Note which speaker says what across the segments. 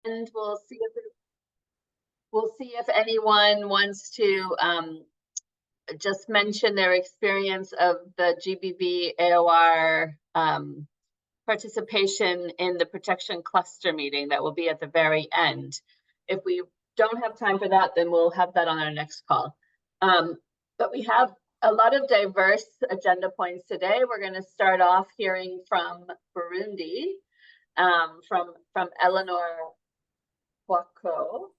Speaker 1: And we'll see if anyone wants to just mention their experience of the GBV AoR participation in the protection cluster meeting that will be at the very end. If we don't have time for that, then we'll have that on our next call. But we have a lot of diverse agenda points today. We're going to start off hearing from Burundi, from Eleanor Wako.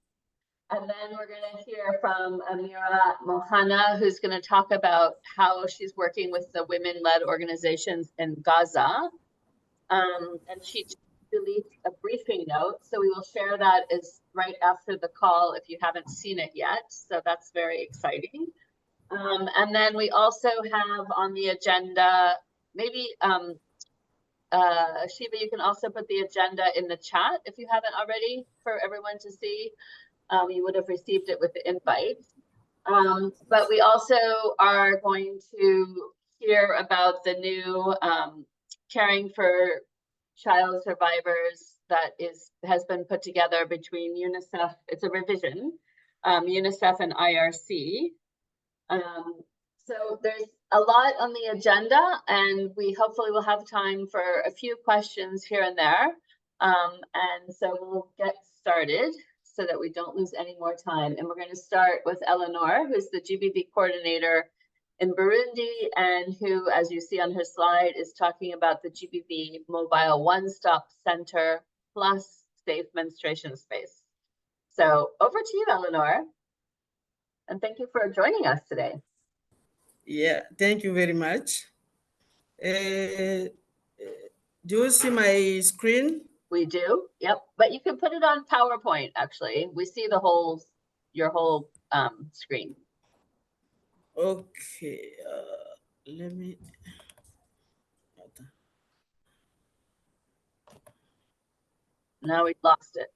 Speaker 1: And then we're going to hear from Amira Mohana, who's going to talk about how she's working with the women-led organizations in Gaza. And she released a briefing note, so we will share that as right after the call if you haven't seen it yet. So that's very exciting. And then we also have on the agenda, maybe Shiva, you can also put the agenda in the chat if you haven't already for everyone to see. You would have received it with the invite. But we also are going to hear about the new Caring for Child Survivors that has been put together between UNICEF, it's a revision, UNICEF and IRC. So there's a lot on the agenda, and we hopefully will have time for a few questions here and there. And so we'll get started so that we don't lose any more time. And we're going to start with Eleanor, who's the GBV coordinator in Burundi, and who, as you see on her slide, is talking about the GBV Mobile One-Stop Center plus Safe Menstruation Space. So over to you, Eleanor. And thank you for joining us today.
Speaker 2: Yeah, thank you very much. Do you see my screen?
Speaker 1: We do, yep. But you can put it on PowerPoint, actually. We see the whole, your whole screen.
Speaker 2: Okay, let me.
Speaker 1: Now we've lost it.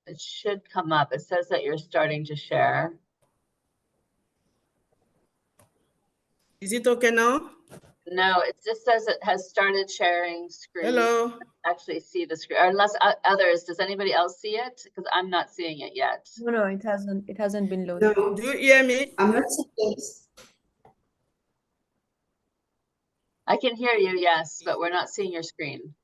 Speaker 1: It should come up. It says that you're starting to share.
Speaker 2: Is it okay now?
Speaker 1: No, it just says it has started sharing screen.
Speaker 2: Hello.
Speaker 1: Actually see the screen, unless others. Does anybody else see it? Because I'm not seeing it yet.
Speaker 3: No, it hasn't. It hasn't been loaded.
Speaker 2: No. Do you hear me?
Speaker 4: I'm not seeing it.
Speaker 1: I can hear you, yes, but we're not seeing your screen.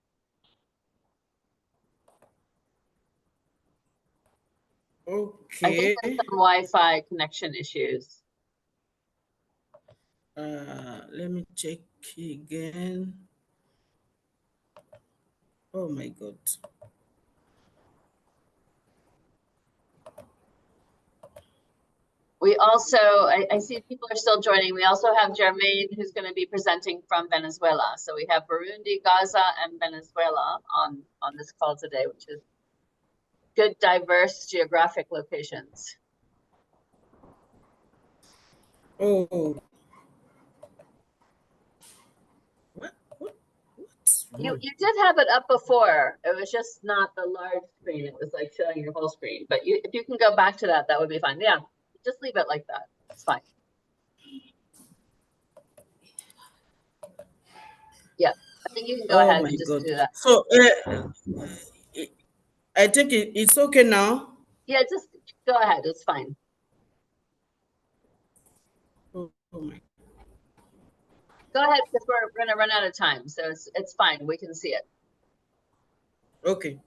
Speaker 2: Okay.
Speaker 1: I think there's some Wi-Fi connection issues.
Speaker 2: Let me check again. Oh my God.
Speaker 1: We also, I see people are still joining. We also have Jermaine, who's going to be presenting from Venezuela. So we have Burundi, Gaza, and Venezuela on this call today, which is good, diverse geographic locations.
Speaker 2: Oh.
Speaker 1: You did have it up before. It was just not the large screen. It was like showing your whole screen. But if you can go back to that, that would be fine. Yeah, just leave it like that. It's fine. Yeah, I think you can go ahead and just do that.
Speaker 2: So I think it's okay now.
Speaker 1: Yeah, just go ahead. It's fine.
Speaker 2: Oh my.
Speaker 1: Go ahead, because we're going to run out of time. So it's fine. We can see it.
Speaker 2: Okay.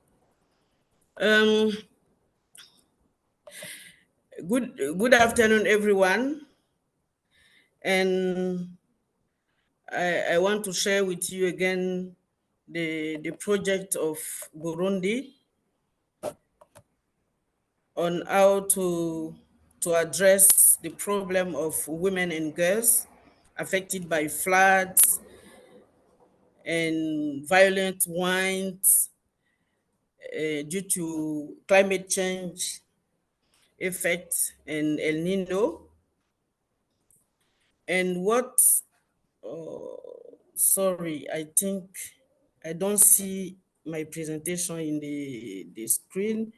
Speaker 2: Good afternoon, everyone. And I want to share with you again the project of Burundi on how to address the problem of women and girls affected by floods and violent winds due to climate change effects and El Nino, and what sorry, I think I don't see my presentation in the screen.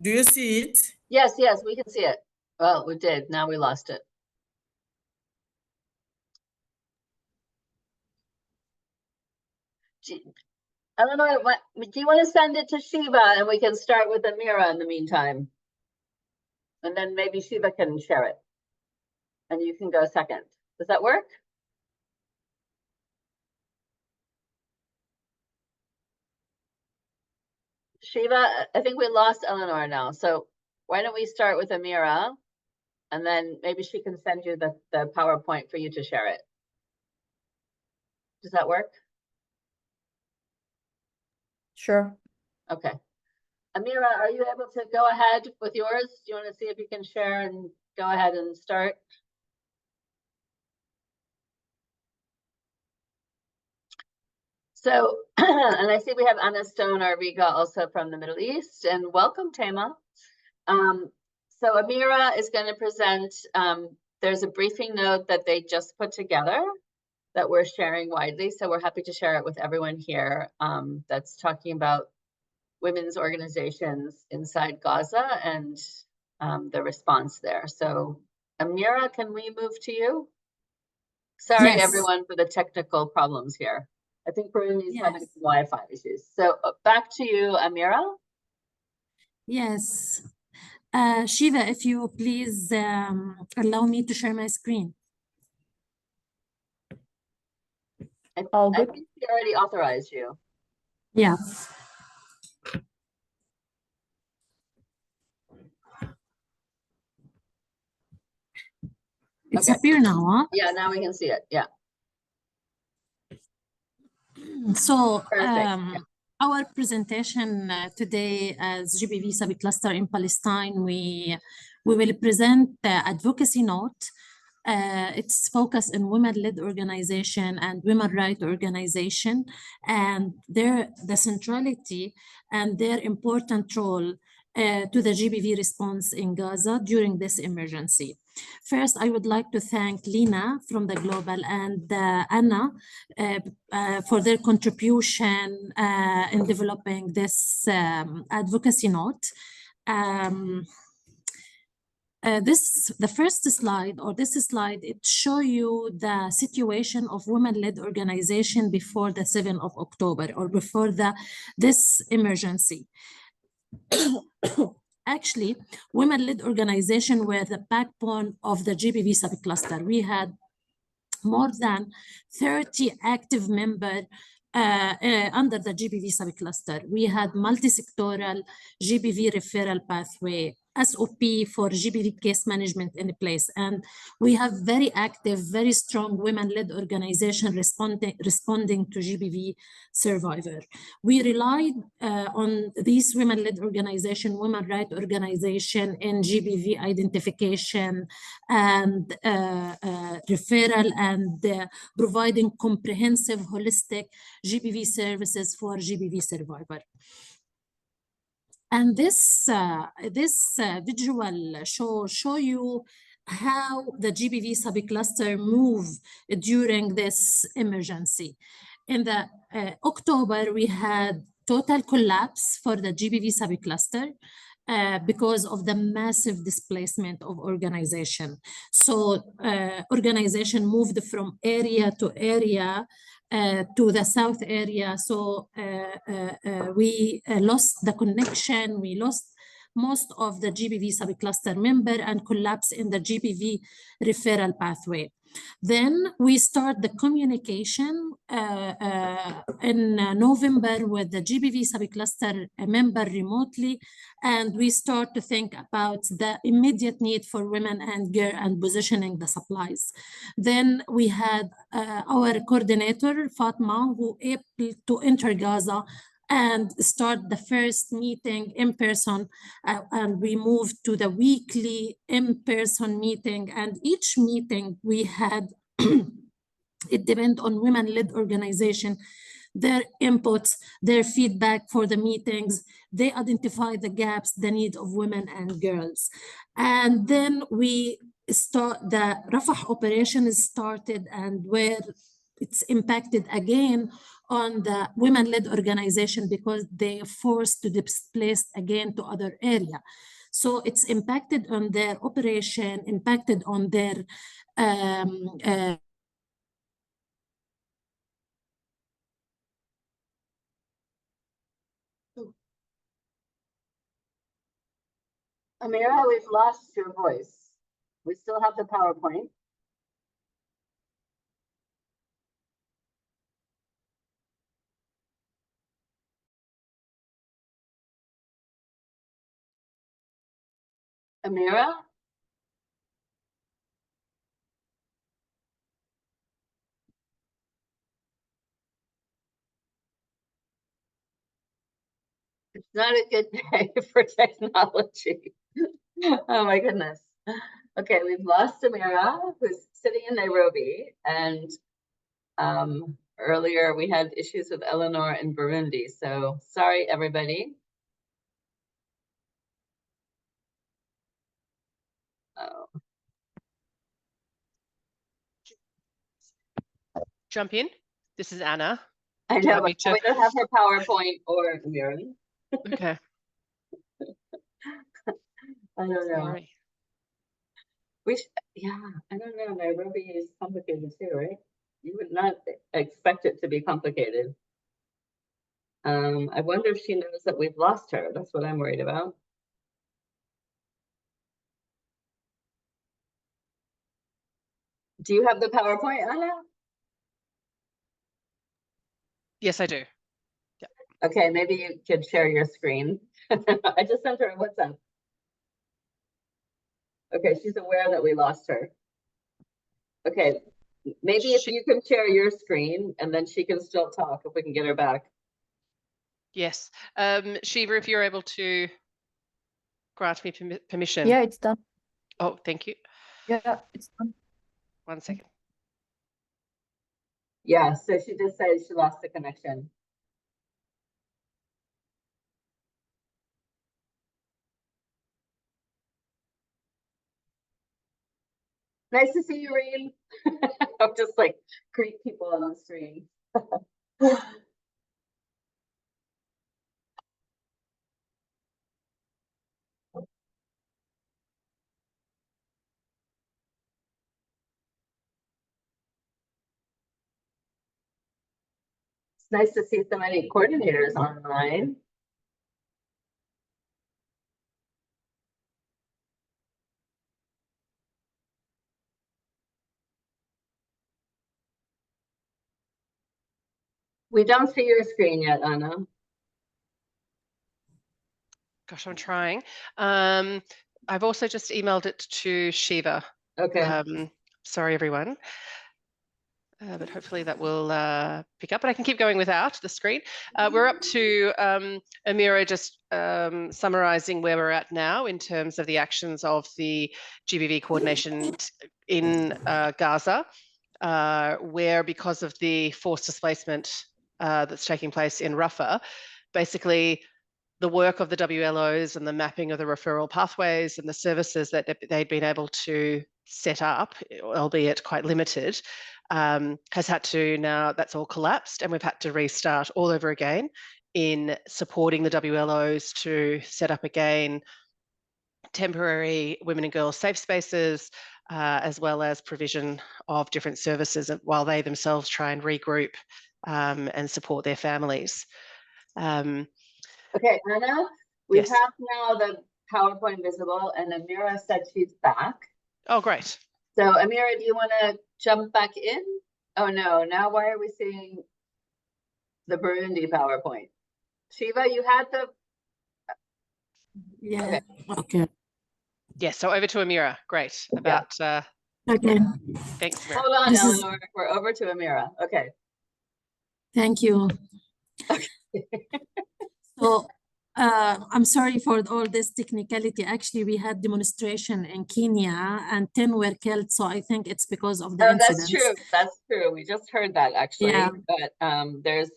Speaker 2: Do you see it?
Speaker 1: Yes, yes, we can see it. Well, we did. Now we lost it. Eleanor, do you want to send it to Shiva and we can start with Amira in the meantime? And then maybe Shiva can share it. And you can go second. Does that work? Shiva, I think we lost Eleanor now. So why don't we start with Amira? And then maybe she can send you the PowerPoint for you to share it. Does that work?
Speaker 3: Sure.
Speaker 1: Okay. Amira, are you able to go ahead with yours? Do you want to see if you can share and go ahead and start? So, and I see we have Anna Stone Arviga also from the Middle East, and welcome, Tema. So Amira is going to present, there's a briefing note that they just put together that we're sharing widely. So we're happy to share it with everyone here, that's talking about women's organizations inside Gaza and the response there. So Amira, can we move to you? Sorry,
Speaker 4: Yes.
Speaker 1: everyone, for the technical problems here. I think Bruni's having
Speaker 4: Yes.
Speaker 1: some Wi-Fi issues. So back to you, Amira.
Speaker 4: Yes. Shiva, if you please allow me to share my screen.
Speaker 3: All
Speaker 1: I
Speaker 3: good.
Speaker 1: think we already authorized you.
Speaker 4: Yeah. It's
Speaker 1: Okay.
Speaker 4: appear now, huh?
Speaker 1: Yeah, now we can see it. Yeah,
Speaker 4: So
Speaker 1: perfect.
Speaker 4: our presentation today as GBV subcluster in Palestine, we will present the advocacy note. It's focused on women-led organization and women rights organization and the centrality and their important role to the GBV response in Gaza during this emergency. First, I would like to thank Lina from the Global and Anna for their contribution in developing this advocacy note. The first slide, or this slide, it show you the situation of women-led organization before the 7th of October or before this emergency. Actually, women-led organization were the backbone of the GBV subcluster. We had more than 30 active members under the GBV subcluster. We had multi-sectoral GBV referral pathway, SOP for GBV case management in place. And we have very active, very strong women-led organization responding to GBV survivor. We relied on these women-led organization, women rights organization in GBV identification and referral and providing comprehensive, holistic GBV services for GBV survivor. And this visual show you how the GBV subcluster move during this emergency. In the October, we had total collapse for the GBV subcluster because of the massive displacement of organization. So organization moved from area to area to the south area. So we lost the connection, we lost most of the GBV subcluster member and collapse in the GBV referral pathway. Then we start the communication in November with the GBV subcluster member remotely, and we start to think about the immediate need for women and girls and positioning the supplies. Then we had our coordinator, Fatma, who able to enter Gaza and start the first meeting in person, and we moved to the weekly in-person meeting, and each meeting we had it depends on women-led organization, their inputs, their feedback for the meetings. They identify the gaps, the need of women and girls. And then we start, the Rafah operation is started, and where it's impacted again on the women-led organization because they are forced to displace again to other area. So it's impacted on their operation, impacted on their
Speaker 1: Amira, we've lost your voice. We still have the PowerPoint. Amira? It's not a good day for technology. Oh my goodness. Okay, we've lost Amira, who's sitting in Nairobi, and earlier we had issues with Eleanor in Burundi. So sorry, everybody. Oh,
Speaker 5: Jump in. This is Anna.
Speaker 1: I
Speaker 5: Do you
Speaker 1: know,
Speaker 5: want
Speaker 1: but
Speaker 5: me
Speaker 1: we don't have her PowerPoint or Amira.
Speaker 5: Okay.
Speaker 1: I don't know.
Speaker 5: Sorry.
Speaker 1: Yeah, I don't know. Nairobi is complicated too, right? You would not expect it to be complicated. I wonder if she knows that we've lost her. That's what I'm worried about. Do you have the PowerPoint, Anna?
Speaker 5: Yes, I do.
Speaker 1: Okay, maybe you could share your screen. I just sent her a WhatsApp. Okay, she's aware that we lost her. Okay, maybe if you can share your screen and then she can still talk if we can get her back.
Speaker 5: Yes. Shiva, if you're able to grant me permission.
Speaker 3: Yeah, it's done.
Speaker 5: Oh, thank you.
Speaker 3: Yeah, it's done.
Speaker 5: 1 second.
Speaker 1: Yeah, so she just said she lost the connection. Nice to see you, Reem. I'm just like greet people on the screen. It's nice to see so many coordinators online. We don't see your screen yet, Anna.
Speaker 5: Gosh, I'm trying. I've also just emailed it to Shiva.
Speaker 1: Okay.
Speaker 5: Sorry, everyone. But hopefully that will pick up, but I can keep going without the screen. We're up to Amira just summarizing where we're at now in terms of the actions of the GBV coordination in Gaza, where because of the forced displacement that's taking place in Rafah, basically the work of the WLOs and the mapping of the referral pathways and the services that they'd been able to set up, albeit quite limited, has had to now, that's all collapsed, and we've had to restart all over again in supporting the WLOs to set up again temporary women and girls safe spaces, as well as provision of different services while they themselves try and regroup and support their families.
Speaker 1: Okay, Anna, we
Speaker 5: Yes.
Speaker 1: have now the PowerPoint visible, and Amira said she's back.
Speaker 5: Oh, great.
Speaker 1: So Amira, do you want to jump back in? Oh no, now why are we seeing the Burundi PowerPoint? Shiva, you had the,
Speaker 4: yeah. Okay.
Speaker 5: Yes, so over to Amira. Great. About
Speaker 4: Okay.
Speaker 5: thanks, Amira.
Speaker 1: hold on,
Speaker 4: This is-
Speaker 1: Eleanor, we're over to Amira. Okay.
Speaker 4: Thank you. So I'm sorry for all this technicality. Actually, we had demonstration in Kenya and 10 were killed. So I think it's because of the
Speaker 1: Oh,
Speaker 4: incidents.
Speaker 1: that's true. That's true. We just heard that actually.
Speaker 4: Yeah.
Speaker 1: But there's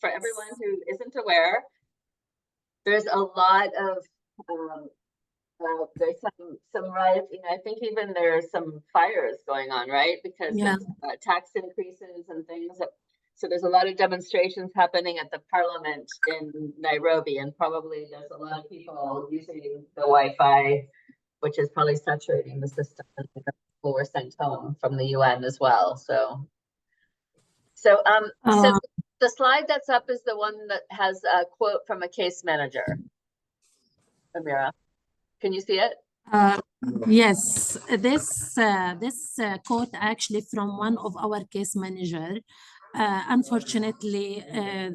Speaker 1: for everyone who isn't aware, there's a lot of There's some rioting. I think even there's some fires going on, right? Because
Speaker 4: Yeah.
Speaker 1: of tax increases and things. So there's a lot of demonstrations happening at the parliament in Nairobi, and probably there's a lot of people using the Wi-Fi, which is probably saturating the system. And people were sent home from the UN as well. So the slide that's up is the one that has a quote from a case manager. Amira, can you see it?
Speaker 4: Yes, this quote actually from one of our case manager. Unfortunately,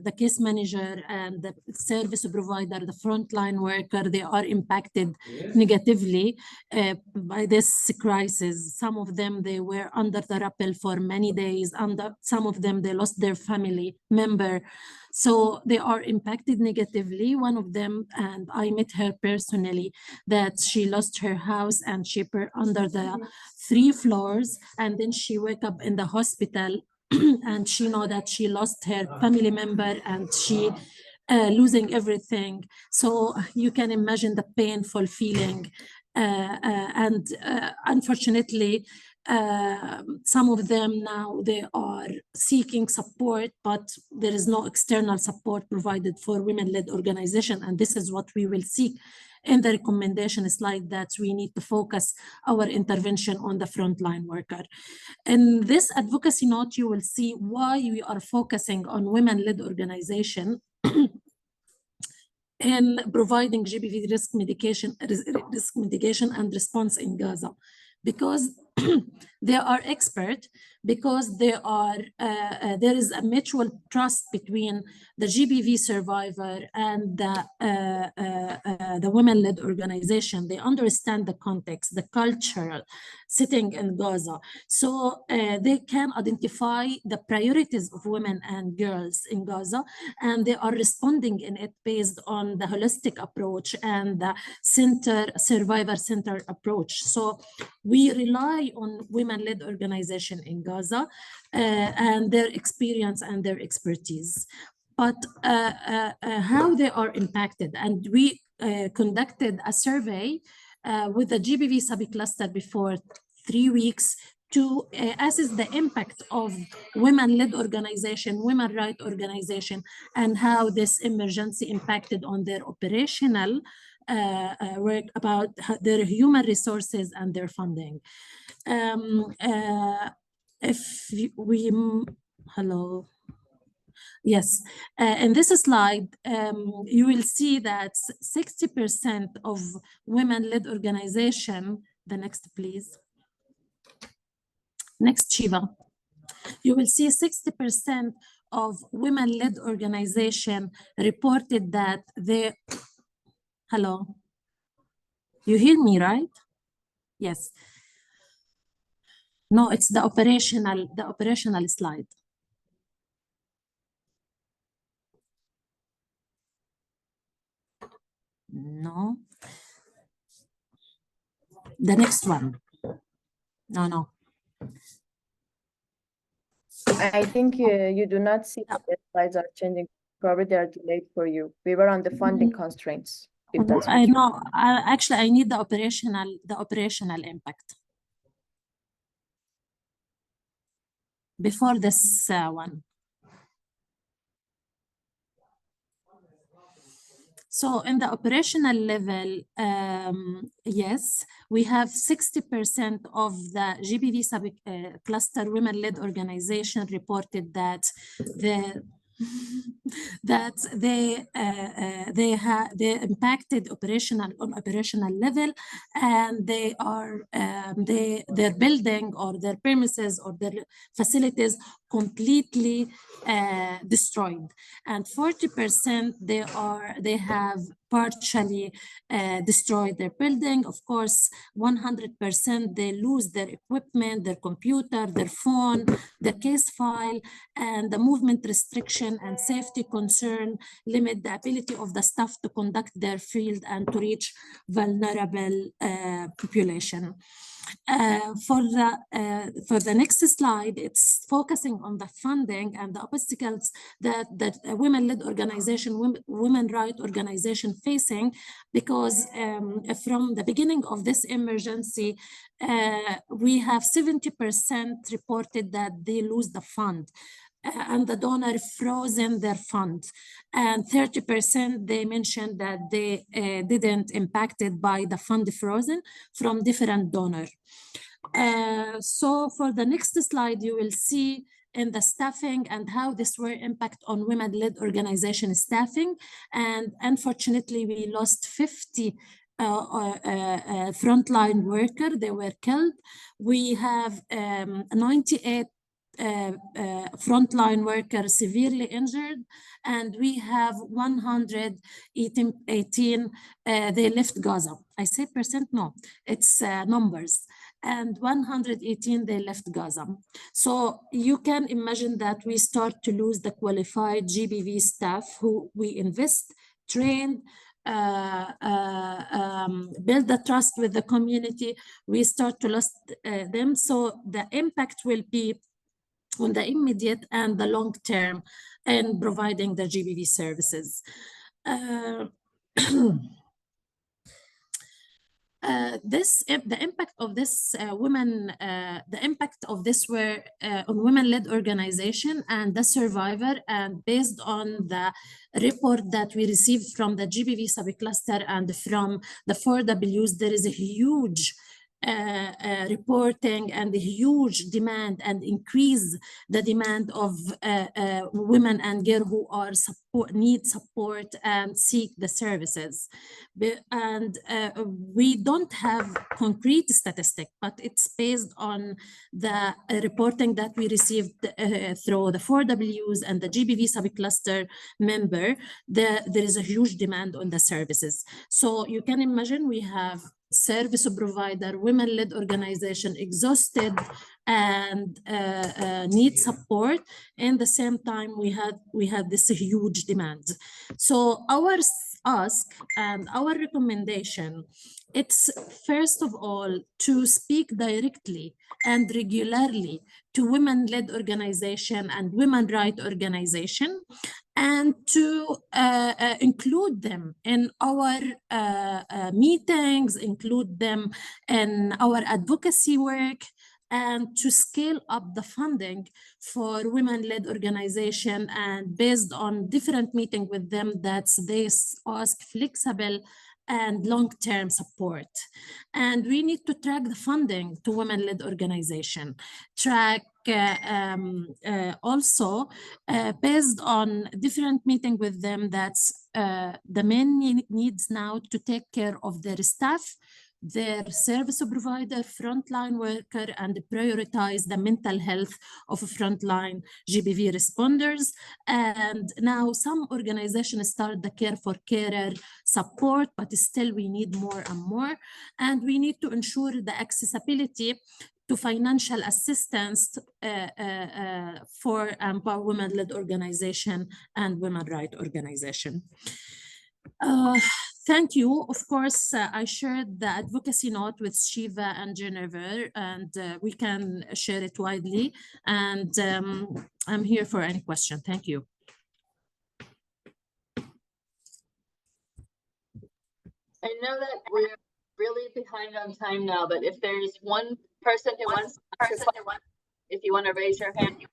Speaker 4: the case manager and the service provider, the frontline worker, they are impacted negatively by this crisis. Some of them, they were under the rappel for many days. Some of them, they lost their family member. So they are impacted negatively. One of them, and I met her personally, that she lost her house and she put under the 3 floors, and then she wake up in the hospital and she know that she lost her family member and she losing everything. So you can imagine the painful feeling. And unfortunately, some of them now, they are seeking support, but there is no external support provided for women-led organization. And this is what we will seek in the recommendation slide, that we need to focus our intervention on the frontline worker. In this advocacy note, you will see why we are focusing on women-led organization in providing GBV risk mitigation and response in Gaza, because they are expert, because there is a mutual trust between the GBV survivor and the women-led organization. They understand the context, the cultural setting in Gaza. So they can identify the priorities of women and girls in Gaza, and they are responding in it based on the holistic approach and the survivor-centered approach. So we rely on women-led organization in Gaza and their experience and their expertise. But how they are impacted, and we conducted a survey with the GBV subcluster before 3 weeks to assess the impact of women-led organization, women rights organization, and how this emergency impacted on their operational work, about their human resources and their funding. Hello. Yes, in this slide, you will see that 60% of women-led organization, the next please. Next, Shiva. You will see 60% of women-led organization reported that they, hello, you hear me, right? Yes. No, it's the operational slide. No. The next one. No.
Speaker 3: I think you do not see that the slides are changing. Probably they are delayed for you. We were on the funding constraints. If that's
Speaker 4: I know. Actually, I need the operational impact before this one. So in the operational level, yes, we have 60% of the GBV cluster women-led organization reported that they impacted on operational level, and they are their building or their premises or their facilities completely destroyed, and 40% they have partially destroyed their building. Of course, 100% they lose their equipment, their computer, their phone, their case file, and the movement restriction and safety concern limit the ability of the staff to conduct their field and to reach vulnerable population. For the next slide, it's focusing on the funding and the obstacles that a women-led organization, women rights organization facing, because from the beginning of this emergency, we have 70% reported that they lose the fund. And the donor frozen their fund, and 30% they mentioned that they didn't impacted by the fund frozen from different donor. So for the next slide, you will see in the staffing and how this will impact on women-led organization staffing. And unfortunately, we lost 50 frontline workers. They were killed. We have 98 frontline workers severely injured, and we have 118 they left Gaza. I say percent, no, it's numbers, and 118 they left Gaza. So you can imagine that we start to lose the qualified GBV staff who we invest, train, build the trust with the community. We start to lose them. So the impact will be on the immediate and the long term in providing the GBV services. The impact of this were on women-led organization and the survivor, and based on the report that we received from the GBV subcluster and from the 4Ws, there is a huge reporting and a huge demand, and increase the demand of women and girls who are need support and seek the services. And we don't have concrete statistic, but it's based on the reporting that we received through the 4Ws and the GBV subcluster member. There is a huge demand on the services. So you can imagine we have service provider, women-led organization exhausted and need support. And the same time, we had this huge demand. So our ask and our recommendation, it's first of all to speak directly and regularly to women-led organization and women rights organization, and to include them in our meetings, include them in our advocacy work, and to scale up the funding for women-led organization, and based on different meeting with them, that they ask flexible and long-term support. And we need to track the funding to women-led organization, track also based on different meeting with them, that's the main needs now to take care of their staff, their service provider, frontline worker, and prioritize the mental health of frontline GBV responders. And now some organizations start the care for carer support, but still we need more and more. And we need to ensure the accessibility to financial assistance for empower women-led organization and women rights organization. Thank you. Of course, I shared the advocacy note with Shiva and Jennifer, and we can share it widely. And I'm here for any question. Thank you.
Speaker 1: I know that we're really behind on time now, but if there's one person who wants to ask a question, if you want to raise your hand.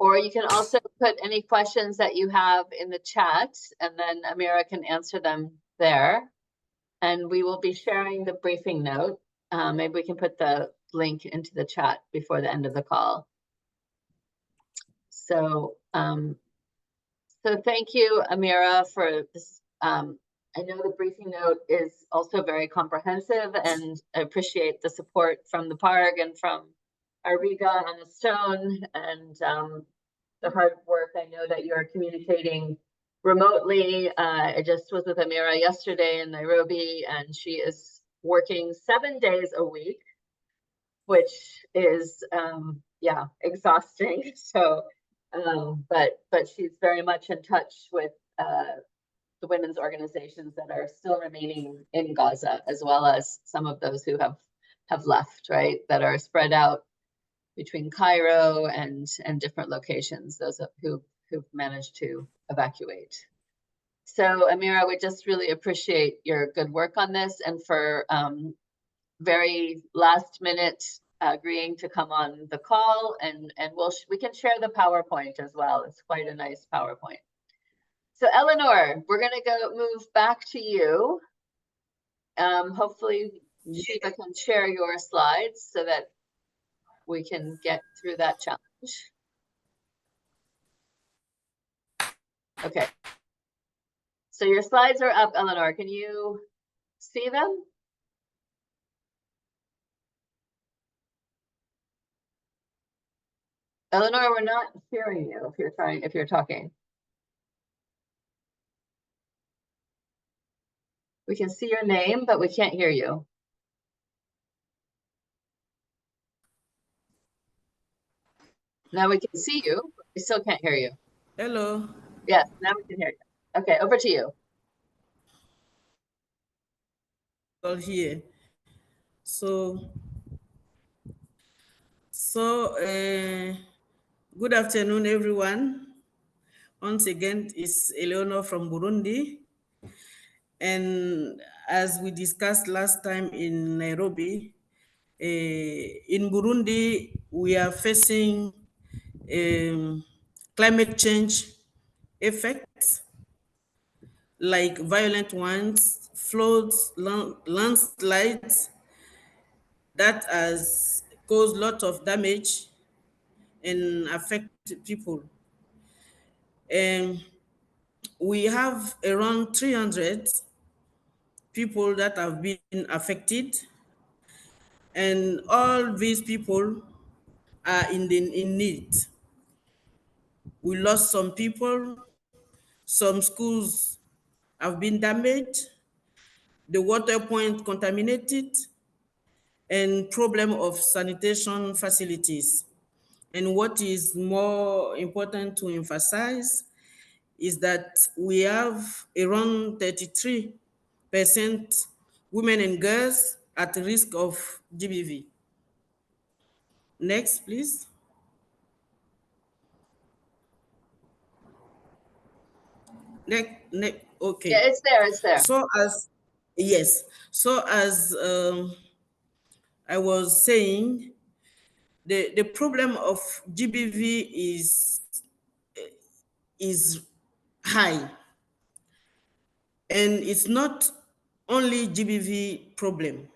Speaker 1: Or you can also put any questions that you have in the chat, and then Amira can answer them there. And we will be sharing the briefing note. Maybe we can put the link into the chat before the end of the call. So, so thank you, Amira, for this. I know the briefing note is also very comprehensive, and I appreciate the support from the PARG and from Ariga and the Stone, and the hard work. I know that you're communicating remotely. I just was with Amira yesterday in Nairobi, and she is working 7 days a week, which is yeah, exhausting. So but she's very much in touch with the women's organizations that are still remaining in Gaza, as well as some of those who have left, right, that are spread out between Cairo and different locations, those who've managed to evacuate. So Amira, we just really appreciate your good work on this, and for very last minute agreeing to come on the call, and we can share the PowerPoint as well. It's quite a nice PowerPoint. So Eleanor, we're gonna move back to you. Hopefully Shiva can share your slides so that we can get through that challenge. Okay. So your slides are up, Eleanor. Can you see them? Eleanor, we're not hearing you if you're talking. We can see your name, but we can't hear you. Now we can see you, but we still can't hear you.
Speaker 2: Hello.
Speaker 1: Yes, now we can hear you. Okay, over to you.
Speaker 2: All here. So, good afternoon, everyone. Once again, it's Eleonor from Burundi. And as we discussed last time in Nairobi, in Burundi, we are facing climate change effects like violent ones, floods, landslides that has caused a lot of damage and affect people. And we have around 300 people that have been affected, and all these people are in need. We lost some people, some schools have been damaged, the water point contaminated, and problem of sanitation facilities. And what is more important to emphasize is that we have around 33% women and girls at risk of GBV. Next, please. Next, okay.
Speaker 1: Yeah, it's there, it's there.
Speaker 2: So as I was saying, the problem of GBV is high. And it's not only GBV problem.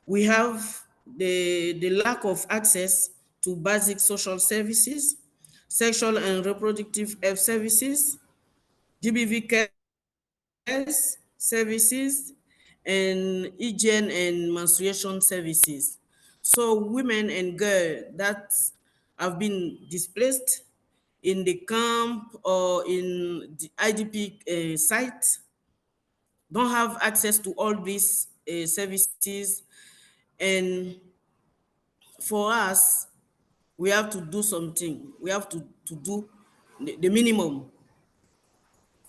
Speaker 2: We have the lack of access to basic social services, sexual and reproductive health services, GBV care services, and hygiene and menstruation services. So women and girls that have been displaced in the camp or in the IDP site don't have access to all these services. And for us, we have to do something. We have to do the minimum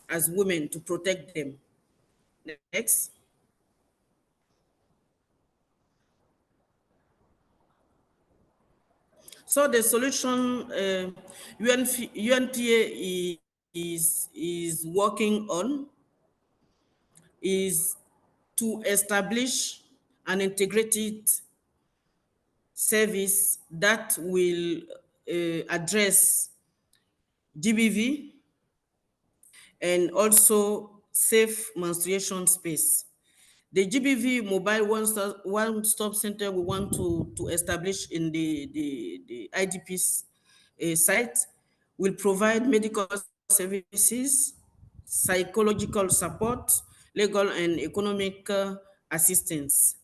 Speaker 2: as women to protect them. Next. So the solution UNPA is working on is to establish an integrated service that will address GBV and also safe menstruation space. The GBV mobile one-stop center we want to establish in the IDP's site will provide medical services, psychological support, legal and economic assistance.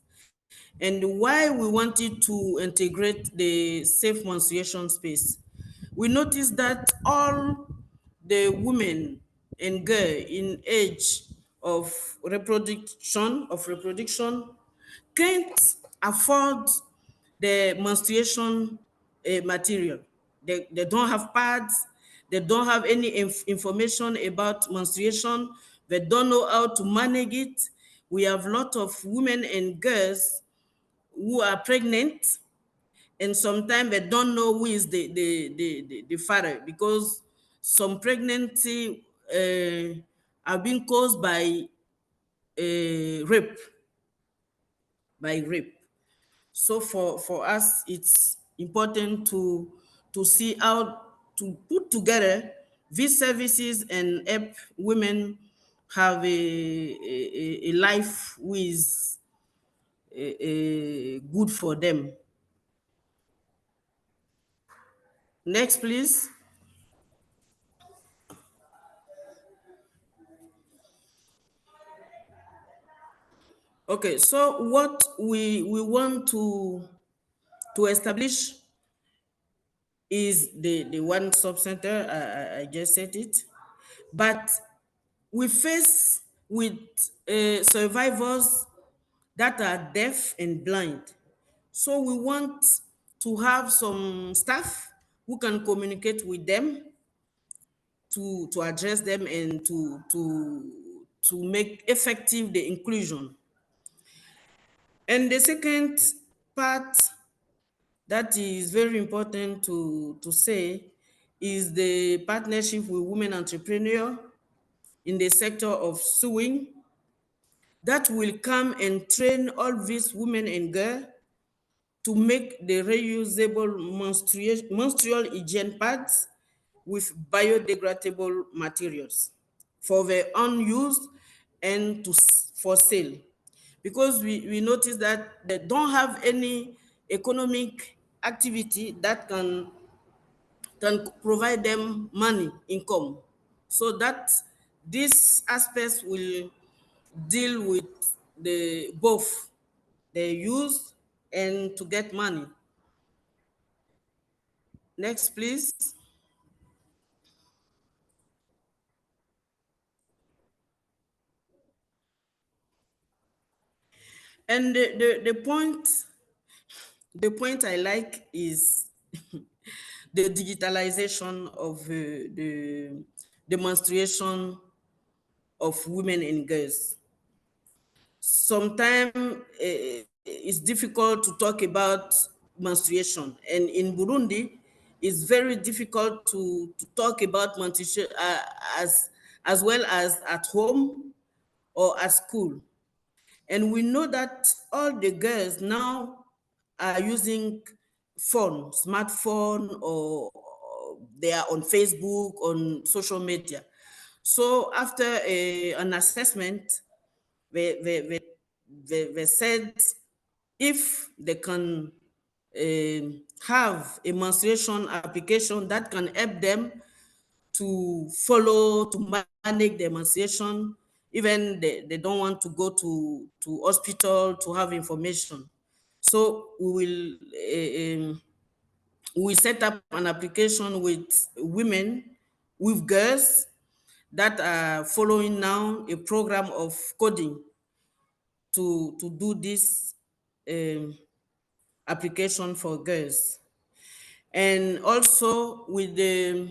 Speaker 2: And why we wanted to integrate the safe menstruation space, we noticed that all the women and girls in age of reproduction can't afford the menstruation material. They don't have pads, they don't have any information about menstruation, they don't know how to manage it. We have a lot of women and girls who are pregnant, and sometimes they don't know who is the father, because some pregnancy are being caused by rape, So for us, it's important to see how to put together these services and help women have a life who is good for them. Next, please. Okay, so what we want to establish is the one-stop center. I just said it, but we face with survivors that are deaf and blind. So we want to have some staff who can communicate with them to address them and to make effective the inclusion. And the second part that is very important to say is the partnership with women entrepreneurs in the sector of sewing that will come and train all these women and girls to make the reusable menstrual hygiene pads with biodegradable materials for their own use and for sale. Because we notice that they don't have any economic activity that can provide them money, income. So that these aspects will deal with the both the use and to get money. Next, please. And the point I like is the digitalization of the demonstration of women and girls. Sometimes it's difficult to talk about menstruation, and in Burundi, it's very difficult to talk about menstruation as well as at home or at school. And we know that all the girls now are using phone, smartphone, or they are on Facebook, on social media. So after an assessment, they said if they can have a menstruation application that can help them to follow, to manage their menstruation, even they don't want to go to hospital to have information. So we set up an application with women, with girls that are following now a program of coding to do this application for girls. And also with the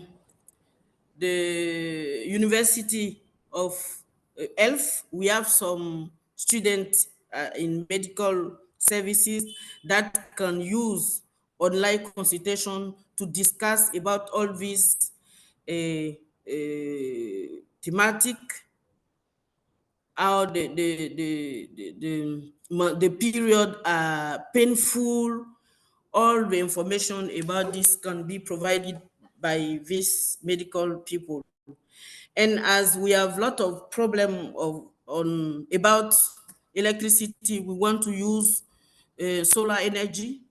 Speaker 2: University of Health, we have some students in medical services that can use online consultation to discuss about all these thematic, how the period are painful. All the information about this can be provided by these medical people. And as we have a lot of problem on about electricity, we want to use solar energy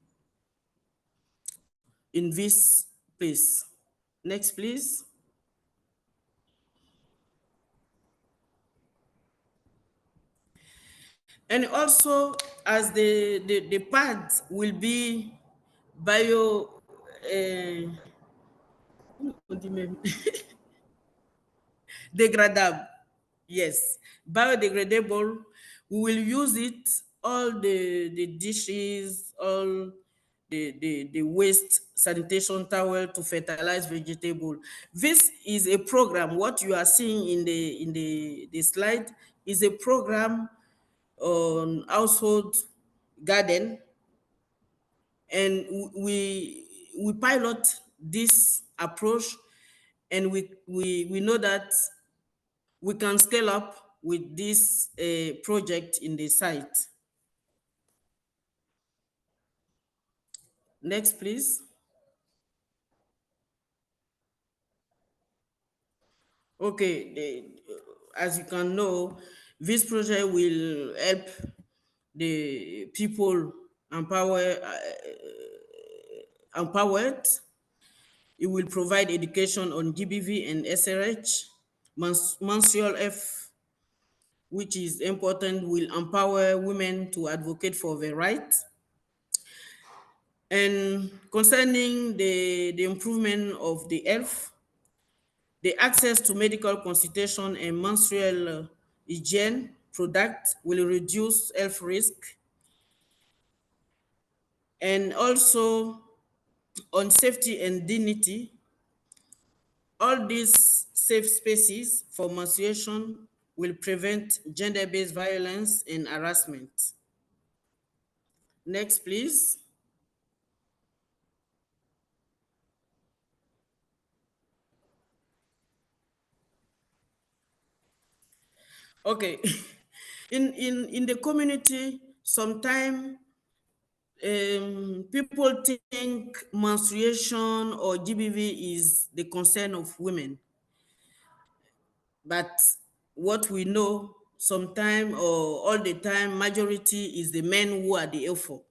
Speaker 2: in this place. Next, please. And also, as the pads will be bio, degradable, yes, biodegradable, we will use it, all the dishes, all the waste sanitation towel to fertilize vegetable. This is a program. What you are seeing in the slide is a program on household garden, and we pilot this approach, and we know that we can scale up with this project in the site. Next, please. Okay, as you can know, this project will help the people empowered. It will provide education on GBV and SRH. Menstrual F, which is important, will empower women to advocate for their rights. And concerning the improvement of the health, the access to medical consultation and menstrual hygiene product will reduce health risk. And also on safety and dignity, all these safe spaces for menstruation will prevent gender-based violence and harassment. Next, please. Okay, in the community, sometimes people think menstruation or GBV is the concern of women, but what we know sometimes or all the time, majority is the men who are the effort.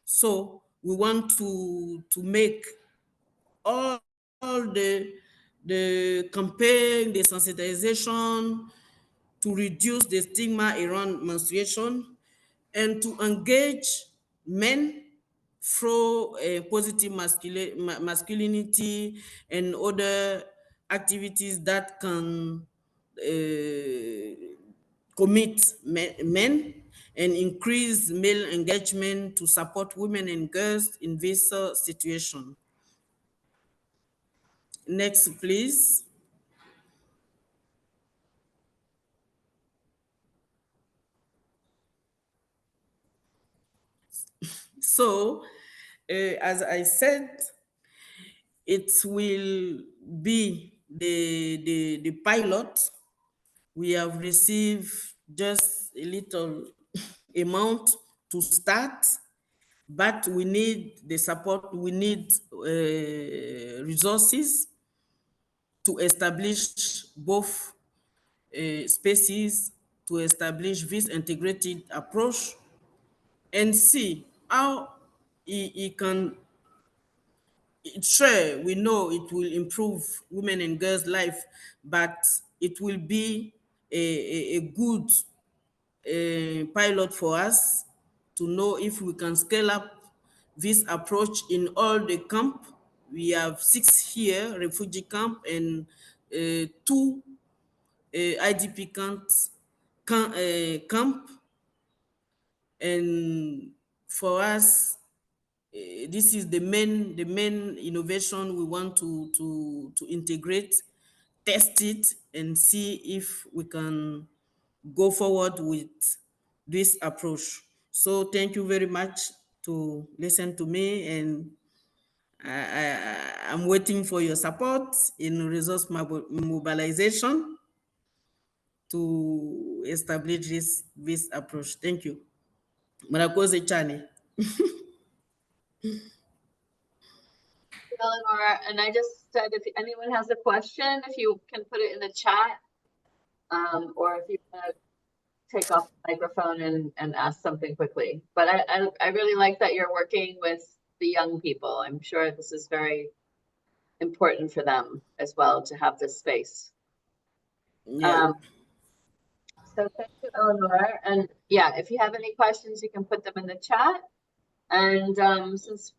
Speaker 2: So we want to make all the campaign, the sensitization to reduce the stigma around menstruation and to engage men through positive masculinity and other activities that can commit men and increase male engagement to support women and girls in this situation. Next, please. So, as I said, it will be the pilot. We have received just a little amount to start, but we need the support, we need resources to establish both spaces, to establish this integrated approach and see how it can. Sure, we know it will improve women and girls' life, but it will be a good pilot for us to know if we can scale up this approach in all the camp. We have 6 here, refugee camp, and 2 IDP camp. And for us, this is the main innovation we want to integrate, test it, and see if we can go forward with this approach. So thank you very much to listen to me, and I'm waiting for your support in resource mobilization to establish this approach. Thank you. Marakoze Chani.
Speaker 1: Eleanor, and I just said, if anyone has a question, if you can put it in the chat, or if you want to take off the microphone and ask something quickly. But I really like that you're working with the young people. I'm sure this is very important for them as well to have this space.
Speaker 2: Yeah.
Speaker 1: So thank you, Eleanor. And yeah, if you have any questions, you can put them in the chat. And since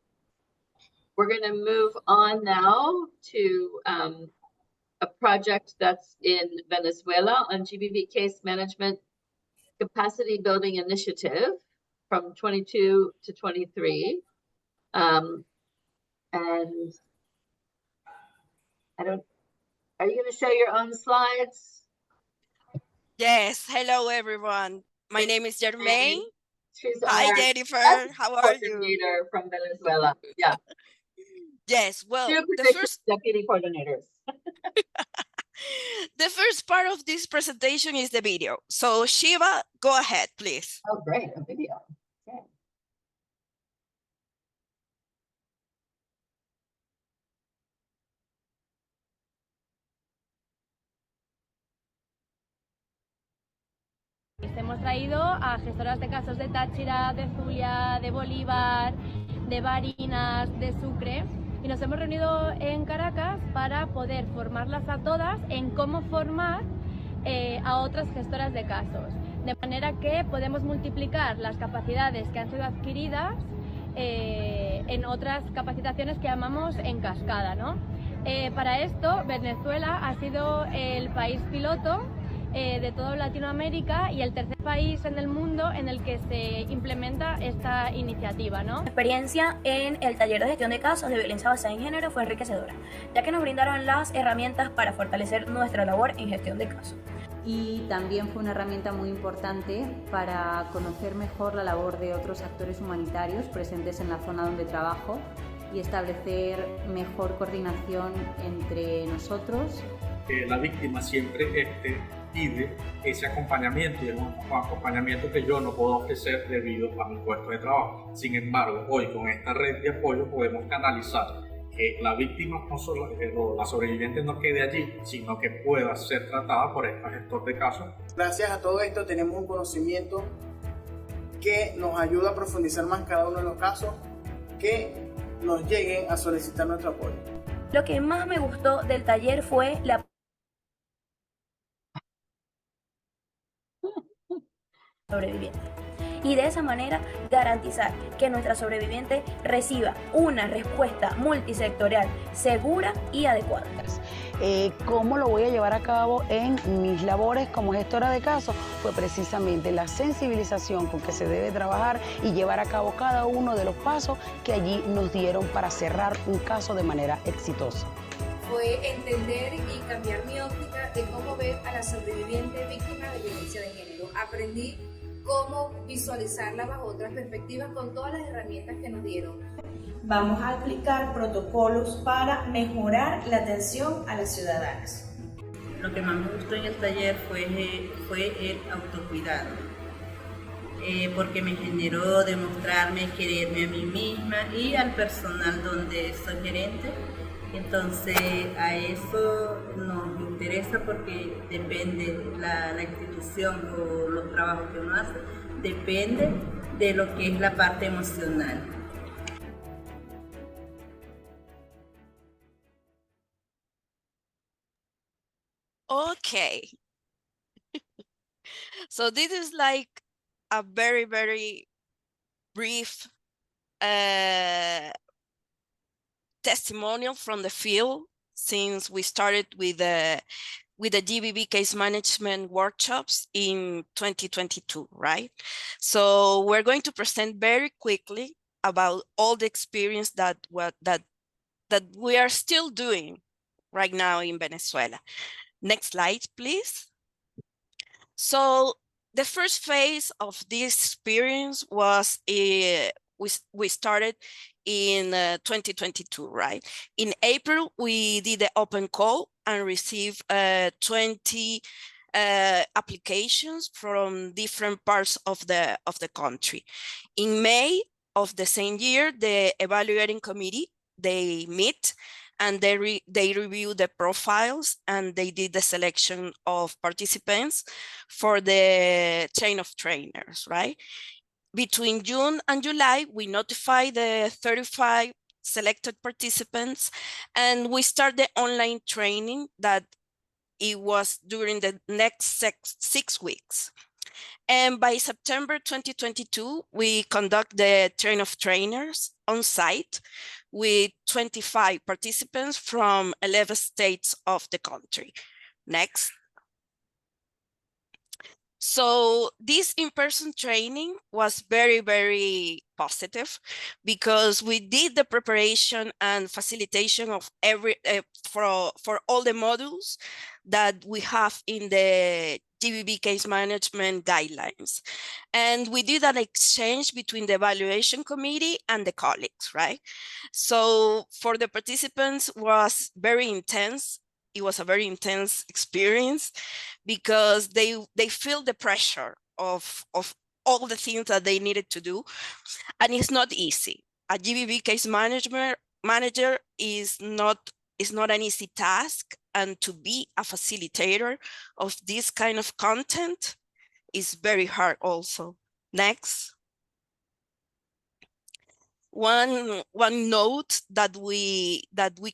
Speaker 1: we're going to move on now to a project that's in Venezuela on GBV case management capacity building initiative from 22 to 23. And are you going to show your own slides?
Speaker 6: Yes, hello everyone. My name is Germaine.
Speaker 1: She's
Speaker 6: Hi
Speaker 1: our
Speaker 6: Jennifer, how are you?
Speaker 1: coordinator from Venezuela. Yeah,
Speaker 6: Yes, well,
Speaker 1: two
Speaker 6: the
Speaker 1: positions, deputy coordinators.
Speaker 6: first part of this presentation is the video. So Shiva, go ahead, please.
Speaker 1: Oh, great, a video. Okay.
Speaker 7: Hemos traído a gestoras de casos de Táchira, de Zulia, de Bolívar, de Barinas, de Sucre, y nos hemos reunido en Caracas para poder formarlas a todas en cómo formar a otras gestoras de casos, de manera que podemos multiplicar las capacidades que han sido adquiridas en otras capacitaciones que llamamos en cascada, ¿no? Para esto, Venezuela ha sido el país piloto de toda Latinoamérica y el tercer país en el mundo en el que se implementa esta iniciativa, ¿no?
Speaker 8: Mi experiencia en el taller de gestión de casos de violencia basada en género fue enriquecedora, ya que nos brindaron las herramientas para fortalecer nuestra labor en gestión de casos.
Speaker 9: Y también fue una herramienta muy importante para conocer mejor la labor de otros actores humanitarios presentes en la zona donde trabajo y establecer mejor coordinación entre nosotros.
Speaker 10: La víctima siempre pide ese acompañamiento, y es un acompañamiento que yo no puedo ofrecer debido a mi puesto de trabajo. Sin embargo, hoy con esta red de apoyo podemos canalizar que la víctima, no solo la sobreviviente, no quede allí, sino que pueda ser tratada por este gestor de casos.
Speaker 11: Gracias a todo esto tenemos un conocimiento que nos ayuda a profundizar más cada uno de los casos que nos lleguen a solicitar nuestro apoyo.
Speaker 8: Lo que más me gustó del taller fue la sobreviviente, y de esa manera garantizar que nuestra sobreviviente reciba una respuesta multisectorial segura y adecuada.
Speaker 12: ¿Cómo lo voy a llevar a cabo en mis labores como gestora de casos? Pues precisamente la sensibilización con que se debe trabajar y llevar a cabo cada uno de los pasos que allí nos dieron para cerrar un caso de manera exitosa.
Speaker 13: Fue entender y cambiar mi óptica de cómo ver a la sobreviviente víctima de violencia de género. Aprendí cómo visualizarla bajo otras perspectivas con todas las herramientas que nos dieron.
Speaker 14: Vamos a aplicar protocolos para mejorar la atención a las ciudadanas.
Speaker 15: Lo que más me gustó en el taller fue el autocuidado, porque me generó demostrarme, quererme a mí misma y al personal donde soy gerente. Entonces a eso nos interesa porque depende la institución o los trabajos que uno hace, depende de lo que es la parte emocional.
Speaker 6: Okay. So this is like a very, very brief testimonial from the field since we started with the GBV case management workshops in 2022, right? So we're going to present very quickly about all the experience that we are still doing right now in Venezuela. Next slide, please. So the first phase of this experience was we started in 2022, right? In April, we did the open call and received 20 applications from different parts of the country. In May of the same year, the evaluating committee, they meet and they review the profiles and they did the selection of participants for the chain of trainers, right? Between June and July, we notify the 35 selected participants and we start the online training that it was during the next 6 weeks. And by September 2022, we conduct the train of trainers on site with 25 participants from 11 states of the country. Next. So this in-person training was very, very positive because we did the preparation and facilitation of for all the modules that we have in the GBV case management guidelines. And we did an exchange between the evaluation committee and the colleagues, right? So for the participants was very intense. It was a very intense experience because they feel the pressure of all the things that they needed to do, and it's not easy. A GBV case manager is not an easy task, and to be a facilitator of this kind of content is very hard also. Next. One note that we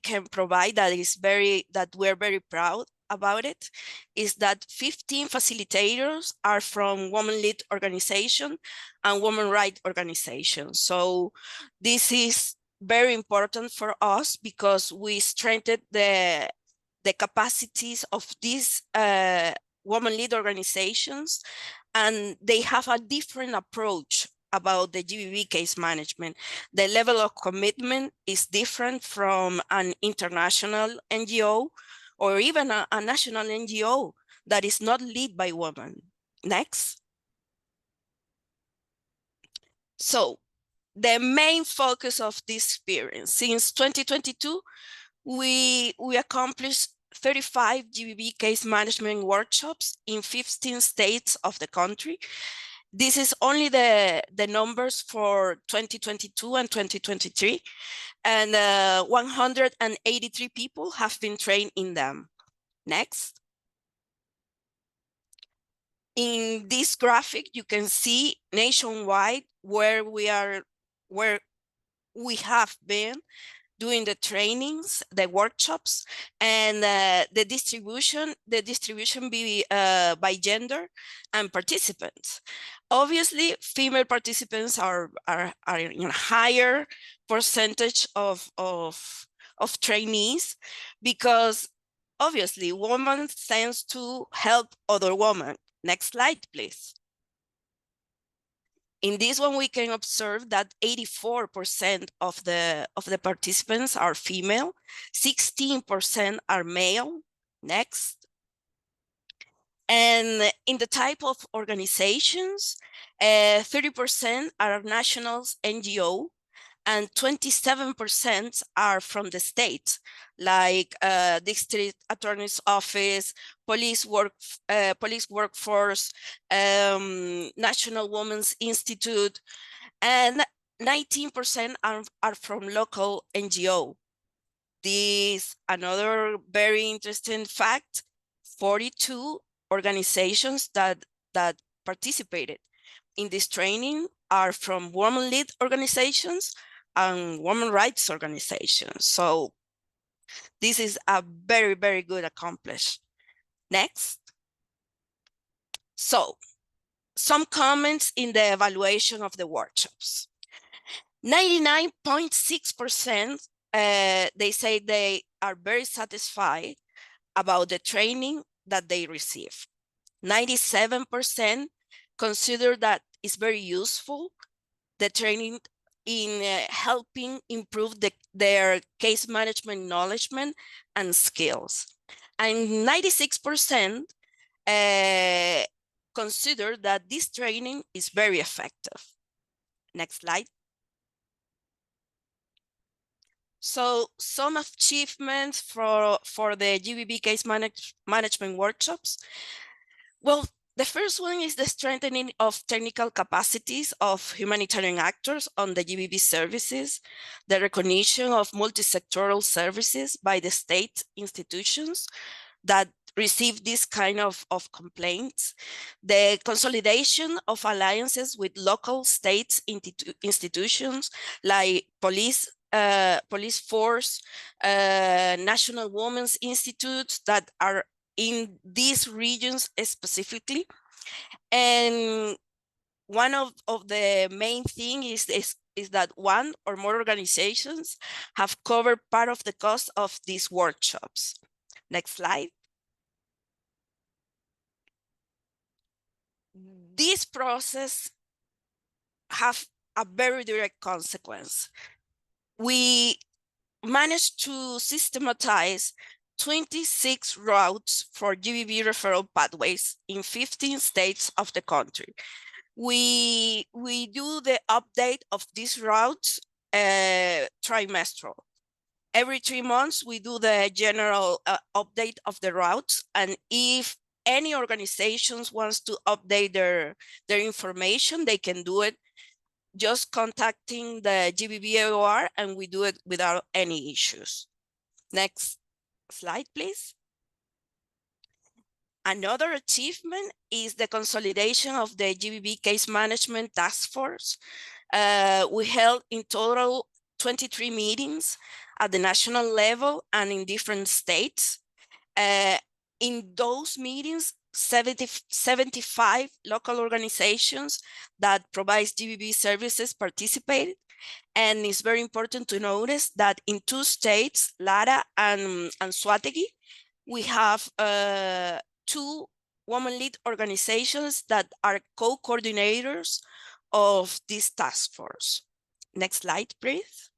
Speaker 6: can provide that we're very proud about it is that 15 facilitators are from women-led organization and women rights organizations. So this is very important for us because we strengthened the capacities of these women-led organizations, and they have a different approach about the GBV case management. The level of commitment is different from an international NGO or even a national NGO that is not led by women. Next. So the main focus of this experience, since 2022, we accomplished 35 GBV case management workshops in 15 states of the country. This is only the numbers for 2022 and 2023, and 183 people have been trained in them. Next. In this graphic, you can see nationwide where we have been doing the trainings, the workshops, and the distribution by gender and participants. Obviously, female participants are in a higher percentage of trainees because obviously women tends to help other women. Next slide, please. In this one, we can observe that 84% of the participants are female, 16% are male. Next. And in the type of organizations, 30% are nationals, NGO, and 27% are from the state, like district attorney's office, police workforce, National Women's Institute, and 19% are from local NGO. This another very interesting fact: 42 organizations that participated in this training are from women-led organizations and women rights organizations. So this is a very, very good accomplishment. Next. So some comments in the evaluation of the workshops. 99.6% they say they are very satisfied about the training that they receive. 97% consider that it's very useful, the training in helping improve their case management knowledge and skills. And 96% consider that this training is very effective. Next slide. So some achievements for the GBV case management workshops. Well, the first one is the strengthening of technical capacities of humanitarian actors on the GBV services, the recognition of multi-sectoral services by the state institutions that receive this kind of complaints, the consolidation of alliances with local state institutions like police force, National Women's Institute that are in these regions specifically. And one of the main thing is that one or more organizations have covered part of the cost of these workshops. Next slide. this process have a very direct consequence. We managed to systematize 26 routes for GBV referral pathways in 15 states of the country. We do the update of these routes trimestral. Every 3 months, we do the general update of the routes. And if any organizations wants to update their information, they can do it just contacting the GBV AoR, and we do it without any issues. Next slide, please. Another achievement is the consolidation of the GBV Case Management Task Force. We held in total 23 meetings at the national level and in different states. In those meetings, 75 local organizations that provides GBV services participated. And it's very important to notice that in 2 states, Lara and Swategi, we have 2 woman-led organizations that are co-coordinators of this task force. Next slide, please.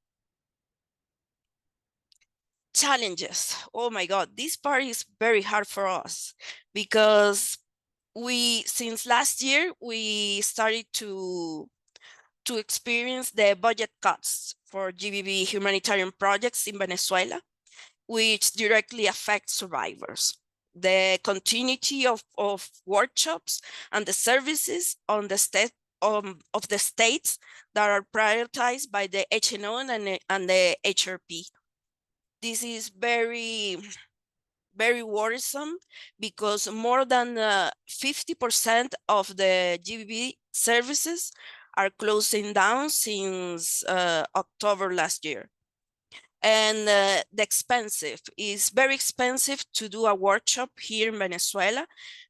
Speaker 6: Challenges. Oh my God, this part is very hard for us because since last year, we started to experience the budget cuts for GBV humanitarian projects in Venezuela, which directly affect survivors. The continuity of workshops and the services on the state of the states that are prioritized by the HNO and the HRP. This is very, very worrisome because more than 50% of the GBV services are closing down since October last year. And it's very expensive to do a workshop here in Venezuela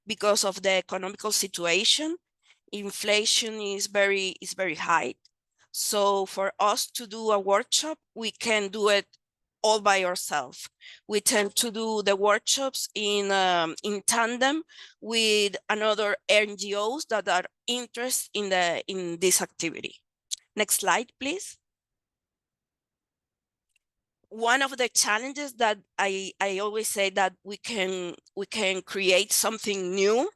Speaker 6: because of the economical situation. Inflation is very high. So for us to do a workshop, we can do it all by ourselves. We tend to do the workshops in tandem with another NGOs that are interested in this activity. Next slide, please. One of the challenges that I always say that we can create something new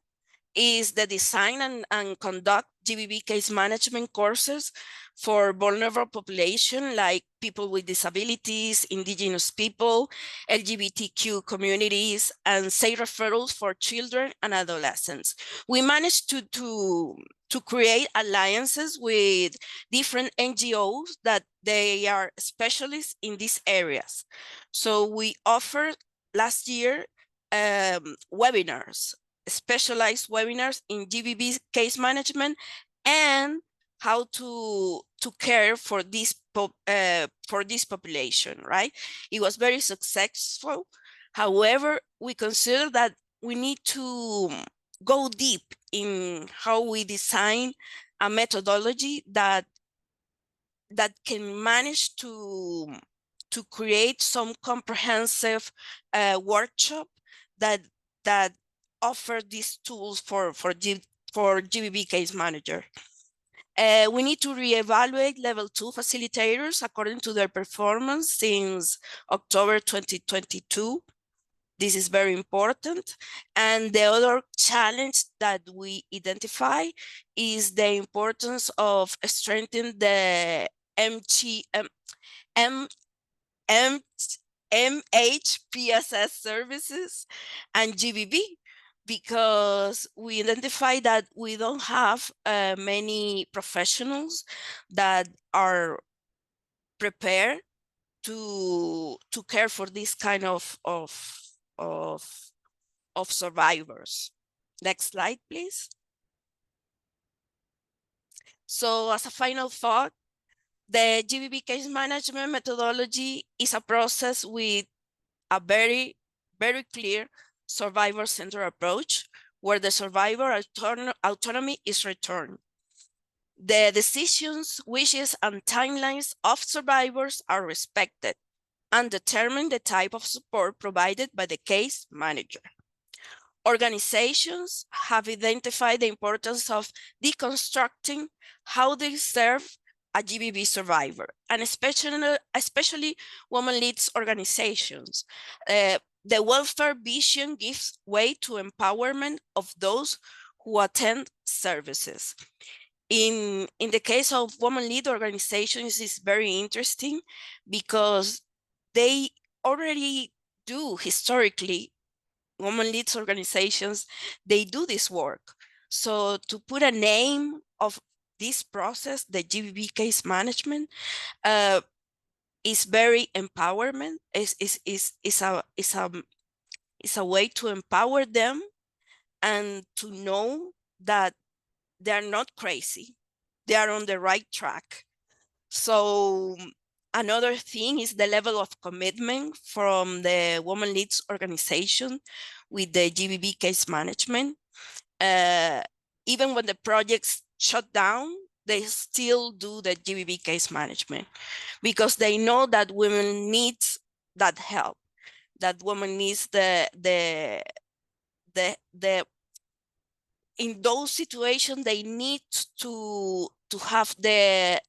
Speaker 6: is the design and conduct GBV case management courses for vulnerable population like people with disabilities, indigenous people, LGBTQ communities, and safe referrals for children and adolescents. We managed to create alliances with different NGOs that they are specialists in these areas. So we offered last year webinars, specialized webinars in GBV case management and how to care for this population, right? It was very successful. However, we consider that we need to go deep in how we design a methodology that can manage to create some comprehensive workshop that offer these tools for GBV case manager. We need to reevaluate level 2 facilitators according to their performance since October 2022. This is very important. And the other challenge that we identify is the importance of strengthening the MHPSS services and GBV, because we identify that we don't have many professionals that are prepared to care for this kind of survivors. Next slide, please. So as a final thought, the GBV case management methodology is a process with a very, very clear survivor-centered approach where the survivor autonomy is returned. The decisions, wishes, and timelines of survivors are respected and determine the type of support provided by the case manager. Organizations have identified the importance of deconstructing how they serve a GBV survivor, and especially women-led organizations. The welfare vision gives way to empowerment of those who attend services. In the case of women-led organizations, it's very interesting because they already do historically, women-led organizations, they do this work. So to put a name of this process, the GBV case management, is very empowerment. Is a way to empower them and to know that they are not crazy. They are on the right track. So another thing is the level of commitment from the women-led organization with the GBV case management. Even when the projects shut down, they still do the GBV case management because they know that women need that help, that women needs the in those situations, they need to have the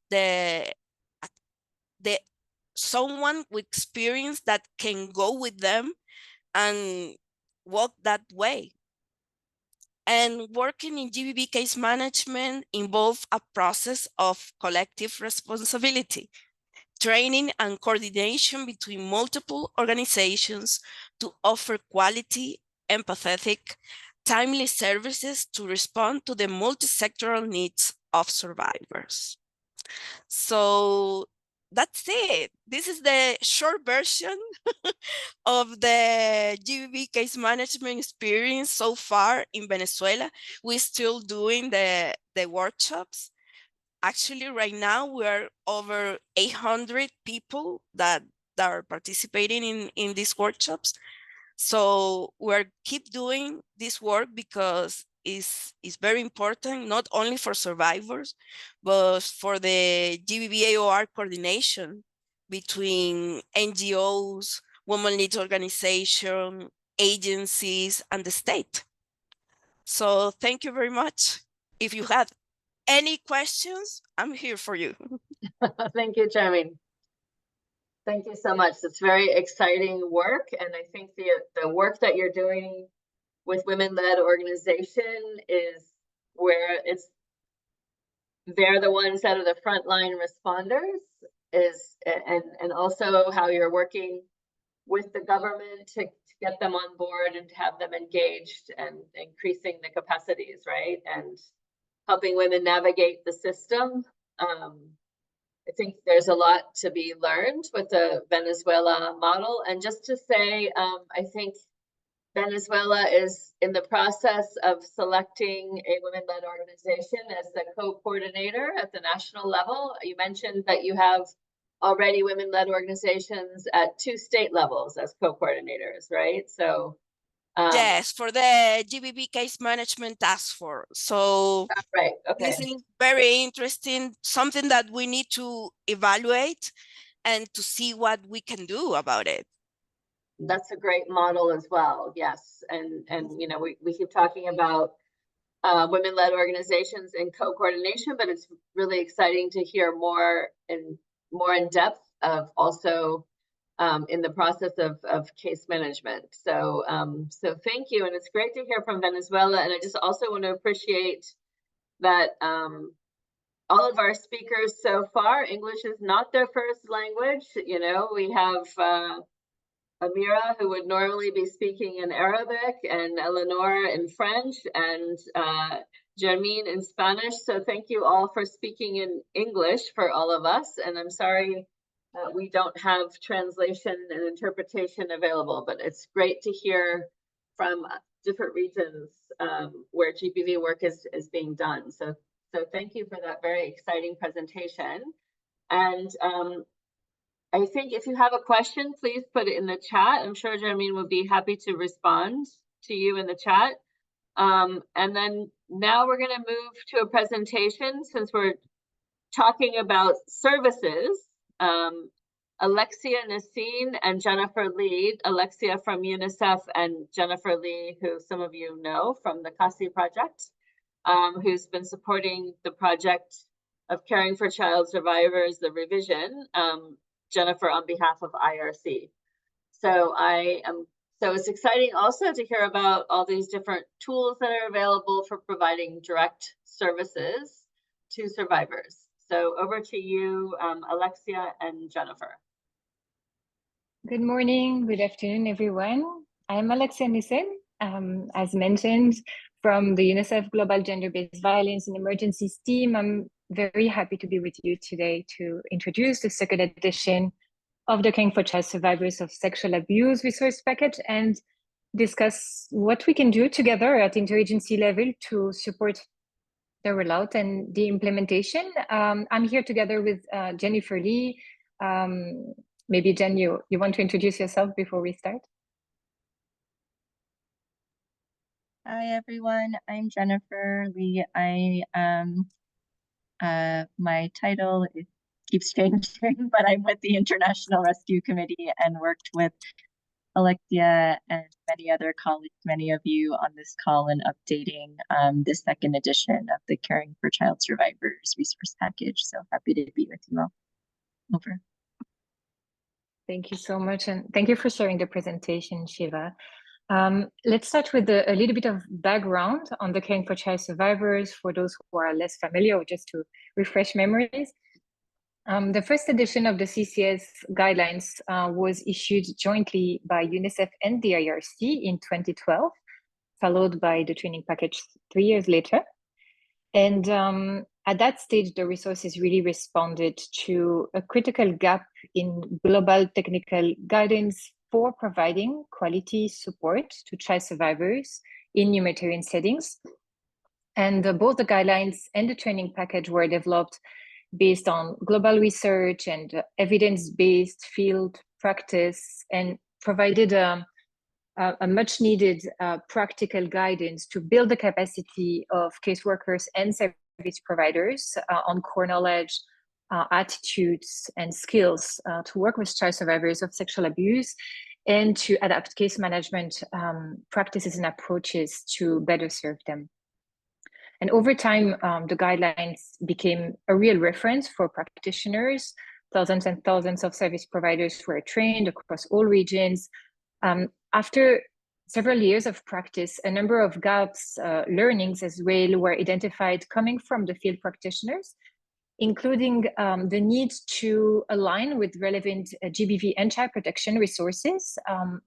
Speaker 6: someone with experience that can go with them and walk that way. And working in GBV case management involves a process of collective responsibility, training and coordination between multiple organizations to offer quality, empathetic, timely services to respond to the multi-sectoral needs of survivors. So that's it. This is the short version of the GBV case management experience so far in Venezuela. We're still doing the workshops. Actually, right now, we're over 800 people that are participating in these workshops. So we're keep doing this work because it's very important, not only for survivors, but for the GBV AoR coordination between NGOs, women-led organizations, agencies, and the state. So thank you very much. If you have any questions, I'm here for you.
Speaker 1: Thank you, Charmaine. Thank you so much. It's very exciting work. And I think the work that you're doing with women-led organization is where they're the ones that are the frontline responders, and also how you're working with the government to get them on board and to have them engaged and increasing the capacities, right? And helping women navigate the system. I think there's a lot to be learned with the Venezuela model. And just to say, I think Venezuela is in the process of selecting a women-led organization as the co-coordinator at the national level. You mentioned that you have already women-led organizations at 2 state levels as co-coordinators, right? So
Speaker 6: yes, for the GBV case management task force. So
Speaker 1: right, okay.
Speaker 6: This is very interesting, something that we need to evaluate and to see what we can do about it.
Speaker 1: That's a great model as well. Yes. And you know, we keep talking about women-led organizations and co-coordination, but it's really exciting to hear more in depth of also in the process of case management. So so thank you. And it's great to hear from Venezuela. And I just also want to appreciate that all of our speakers so far, English is not their first language. You know, we have Amira, who would normally be speaking in Arabic, and Eleanor in French, and Jermine in Spanish. So thank you all for speaking in English for all of us. And I'm sorry we don't have translation and interpretation available, but it's great to hear from different regions where GBV work is being done. So thank you for that very exciting presentation. And I think if you have a question, please put it in the chat. I'm sure Jermine would be happy to respond to you in the chat. And then now we're going to move to a presentation since we're talking about services. Alexia Nassine and Jennifer Lee. Alexia from UNICEF and Jennifer Lee, who some of you know from the CASI project, who's been supporting the project of caring for child survivors, the revision, Jennifer on behalf of IRC. So it's exciting also to hear about all these different tools that are available for providing direct services to survivors. So over to you, Alexia and Jennifer.
Speaker 16: Good morning, good afternoon, everyone. I'm Alexia Nissen, as mentioned, from the UNICEF Global Gender-Based Violence and Emergencies team. I'm very happy to be with you today to introduce the second edition of the Caring for Child Survivors of Sexual Abuse resource package and discuss what we can do together at interagency level to support the rollout and the implementation. I'm here together with Jennifer Lee. Maybe Jen, you want to introduce yourself before we start?
Speaker 17: Hi everyone, I'm Jennifer Lee. My title keeps changing, but I'm with the International Rescue Committee and worked with Alexia and many other colleagues, many of you on this call, and updating the second edition of the Caring for Child Survivors resource package. So happy to be with you all. Over.
Speaker 16: Thank you so much, and thank you for sharing the presentation, Shiva. Let's start with a little bit of background on the Caring for Child Survivors for those who are less familiar, or just to refresh memories. The first edition of the CCS guidelines was issued jointly by UNICEF and the IRC in 2012, followed by the training package 3 years later. And at that stage, the resources really responded to a critical gap in global technical guidance for providing quality support to child survivors in humanitarian settings. And both the guidelines and the training package were developed based on global research and evidence-based field practice, and provided a much needed practical guidance to build the capacity of caseworkers and service providers on core knowledge, attitudes, and skills to work with child survivors of sexual abuse, and to adapt case management practices and approaches to better serve them. And over time, the guidelines became a real reference for practitioners. Thousands and thousands of service providers were trained across all regions. After several years of practice, a number of gaps, learnings as well, were identified coming from the field practitioners, including the need to align with relevant GBV and child protection resources,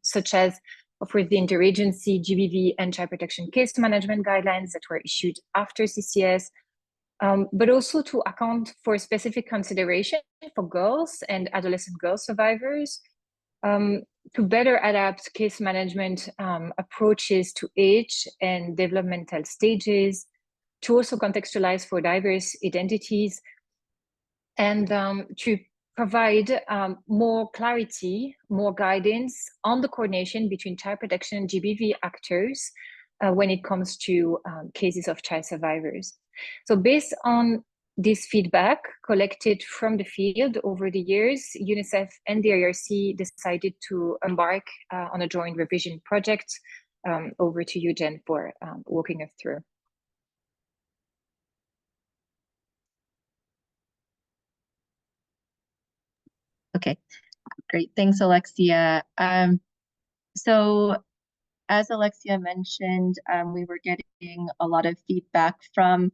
Speaker 16: such as, of course, the interagency GBV and child protection case management guidelines that were issued after CCS, but also to account for specific consideration for girls and adolescent girl survivors, to better adapt case management approaches to age and developmental stages, to also contextualize for diverse identities, and to provide more clarity, more guidance on the coordination between child protection and GBV actors when it comes to cases of child survivors. So based on this feedback collected from the field over the years, UNICEF and the IRC decided to embark on a joint revision project. Over to you, Jen, for walking us through.
Speaker 17: Okay, great. Thanks, Alexia. So as Alexia mentioned, we were getting a lot of feedback from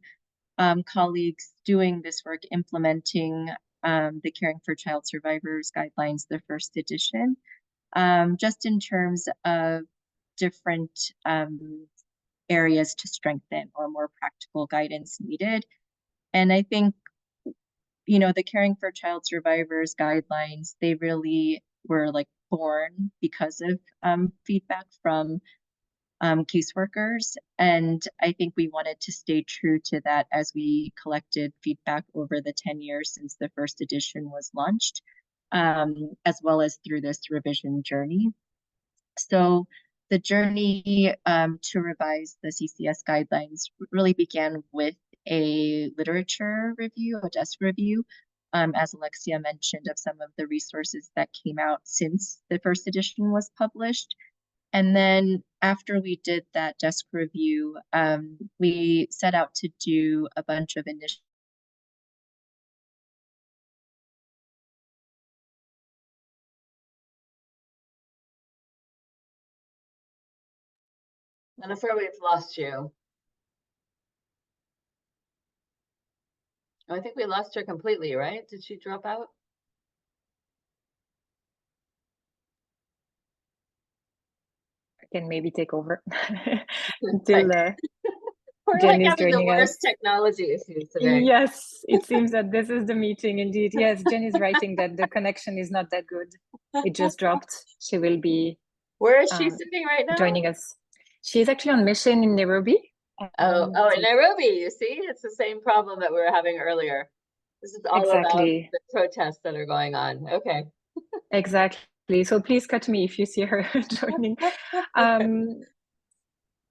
Speaker 17: colleagues doing this work, implementing the Caring for Child Survivors guidelines, the first edition, just in terms of different areas to strengthen or more practical guidance needed. And I think, you know, the Caring for Child Survivors guidelines, they really were like born because of feedback from caseworkers. And I think we wanted to stay true to that as we collected feedback over the 10 years since the first edition was launched, as well as through this revision journey. So the journey to revise the CCS guidelines really began with a literature review, a desk review, as Alexia mentioned, of some of the resources that came out since the first edition was published. And then after we did that desk review, we set out to do a bunch of initial
Speaker 1: Jennifer, we've lost you. I think we lost her completely, right? Did she drop out?
Speaker 16: I can maybe take over until
Speaker 1: We're
Speaker 16: Jen
Speaker 1: like
Speaker 16: is
Speaker 1: having the
Speaker 16: joining us.
Speaker 1: worst technology issues today.
Speaker 16: Yes, it seems that this is the meeting indeed. Yes, Jen is writing that the connection is not that good. It just dropped. She will be
Speaker 1: Where is she sitting right now?
Speaker 16: joining us. She is actually on mission in Nairobi.
Speaker 1: Oh, in Nairobi, you see? It's the same problem that we were having earlier. This is all about
Speaker 16: Exactly.
Speaker 1: the protests that are going on. Okay.
Speaker 16: Exactly. So please cut me if you see her joining.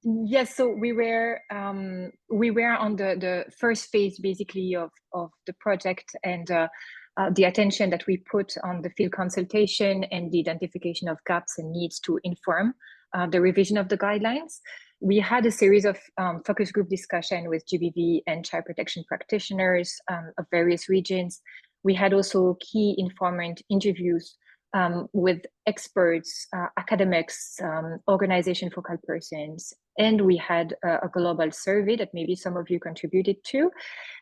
Speaker 16: Yes, so we were on the first phase basically of the project, and the attention that we put on the field consultation and the identification of gaps and needs to inform the revision of the guidelines. We had a series of focus group discussion with GBV and child protection practitioners of various regions. We had also key informant interviews with experts, academics, organization focal persons, and we had a global survey that maybe some of you contributed to.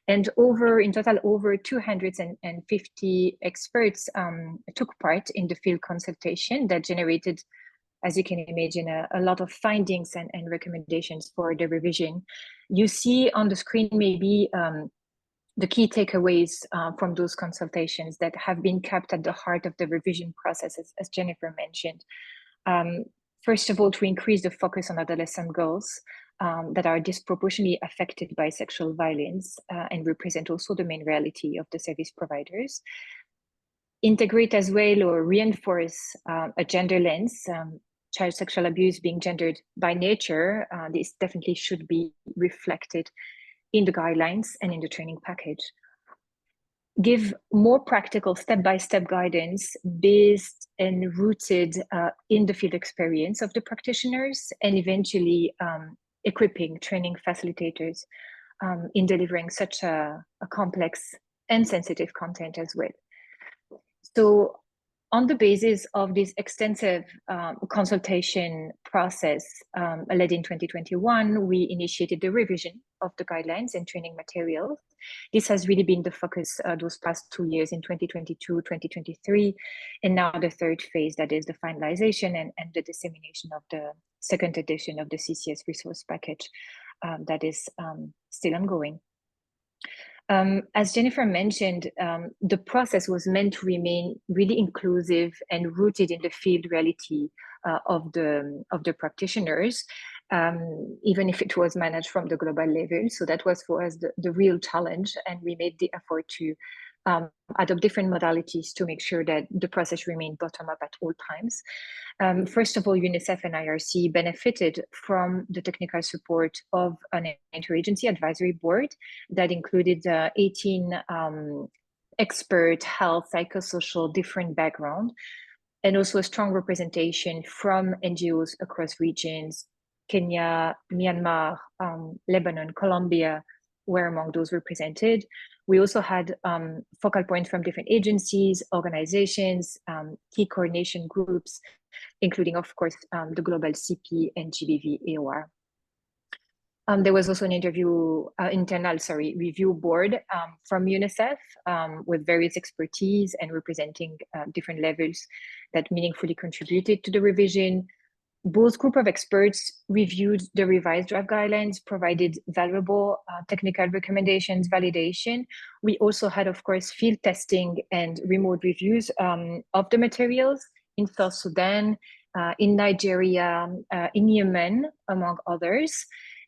Speaker 16: And in total, over 250 experts took part in the field consultation that generated, as you can imagine, a lot of findings and recommendations for the revision. You see on the screen maybe the key takeaways from those consultations that have been kept at the heart of the revision process, as Jennifer mentioned. First of all, to increase the focus on adolescent girls that are disproportionately affected by sexual violence and represent also the main reality of the service providers. Integrate as well or reinforce a gender lens. Child sexual abuse being gendered by nature, this definitely should be reflected in the guidelines and in the training package. Give more practical step-by-step guidance based and rooted in the field experience of the practitioners, and eventually equipping training facilitators in delivering such a complex and sensitive content as well. So on the basis of this extensive consultation process led in 2021, we initiated the revision of the guidelines and training materials. This has really been the focus those past 2 years in 2022, 2023, and now the third phase, that is the finalization and the dissemination of the second edition of the CCS resource package that is still ongoing. As Jennifer mentioned, the process was meant to remain really inclusive and rooted in the field reality of the practitioners, even if it was managed from the global level. So that was for us the real challenge, and we made the effort to adopt different modalities to make sure that the process remained bottom up at all times. First of all, UNICEF and IRC benefited from the technical support of an interagency advisory board that included 18 expert health, psychosocial, different background, and also a strong representation from NGOs across regions. Kenya, Myanmar, Lebanon, Colombia were among those represented. We also had focal points from different agencies, organizations, key coordination groups, including, of course, the global CP and GBV AoR. There was also an internal review board from UNICEF with various expertise and representing different levels that meaningfully contributed to the revision. Both group of experts reviewed the revised draft guidelines, provided valuable technical recommendations, validation. We also had, of course, field testing and remote reviews of the materials in South Sudan, in Nigeria, in Yemen, among others,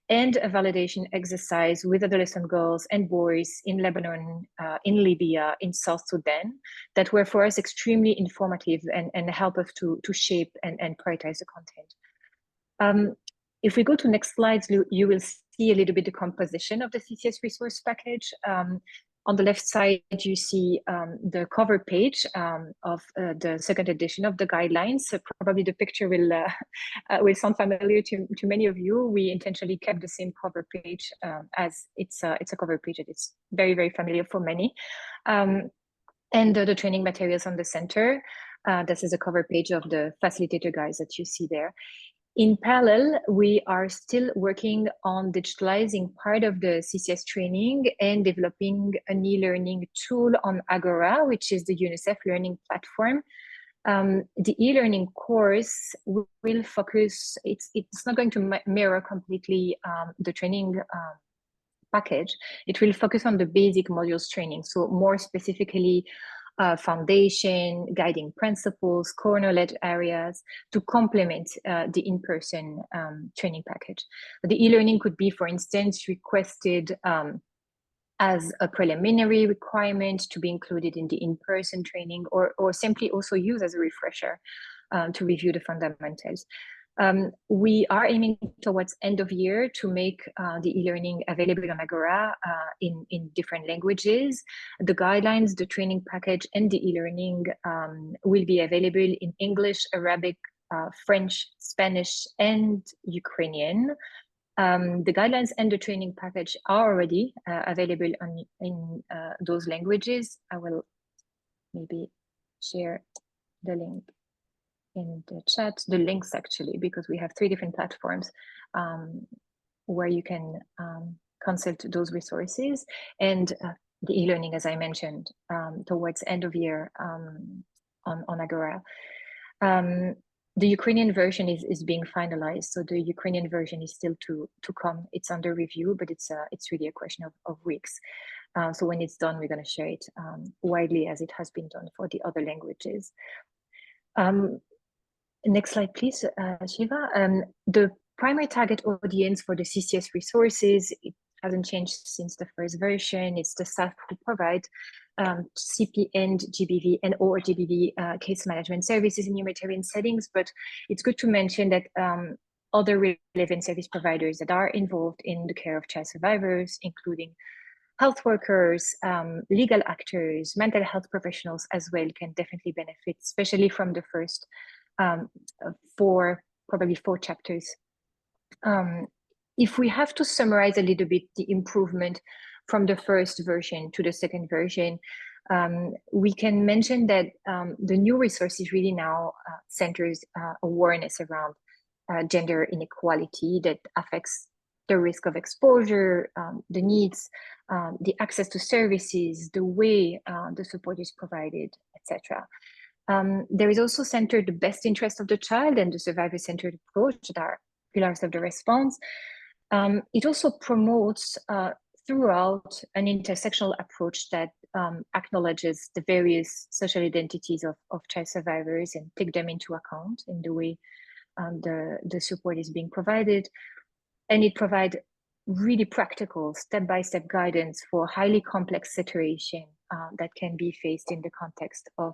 Speaker 16: and a validation exercise with adolescent girls and boys in Lebanon, in Libya, in South Sudan, that were for us extremely informative and help us to shape and prioritize the content. If we go to next slides, you will see a little bit the composition of the CCS resource package. On the left side, you see the cover page of the second edition of the guidelines. So probably the picture will sound familiar to many of you. We intentionally kept the same cover page as it's a cover page that is very, very familiar for many. And the training materials on the center. This is a cover page of the facilitator guides that you see there. In parallel, we are still working on digitalizing part of the CCS training and developing an e-learning tool on Agora, which is the UNICEF learning platform. The e-learning course will focus, it's not going to mirror completely the training package. It will focus on the basic modules training, so more specifically foundation, guiding principles, core knowledge areas to complement the in-person training package. The e-learning could be, for instance, requested as a preliminary requirement to be included in the in-person training, or simply also used as a refresher to review the fundamentals. We are aiming towards end of year to make the e-learning available on Agora in different languages. The guidelines, the training package, and the e-learning will be available in English, Arabic, French, Spanish, and Ukrainian. The guidelines and the training package are already available in those languages. I will maybe share the link in the chat, the links actually, because we have 3 different platforms where you can consult those resources, and the e-learning, as I mentioned, towards end of year on Agora. The Ukrainian version is being finalized, so the Ukrainian version is still to come. It's under review, but it's really a question of weeks. So when it's done, we're going to share it widely as it has been done for the other languages. Next slide, please, Shiva. The primary target audience for the CCS resources, it hasn't changed since the first version. It's the staff who provide CP and GBV and or GBV case management services in humanitarian settings. But it's good to mention that other relevant service providers that are involved in the care of child survivors, including health workers, legal actors, mental health professionals as well, can definitely benefit, especially from the first probably four chapters. If we have to summarize a little bit the improvement from the first version to the second version, we can mention that the new resources really now centers awareness around gender inequality that affects the risk of exposure, the needs, the access to services, the way the support is provided, etc. There is also centered the best interest of the child and the survivor-centered approach that are pillars of the response. It also promotes throughout an intersectional approach that acknowledges the various social identities of child survivors and take them into account in the way the support is being provided. And it provides really practical step-by-step guidance for highly complex situation that can be faced in the context of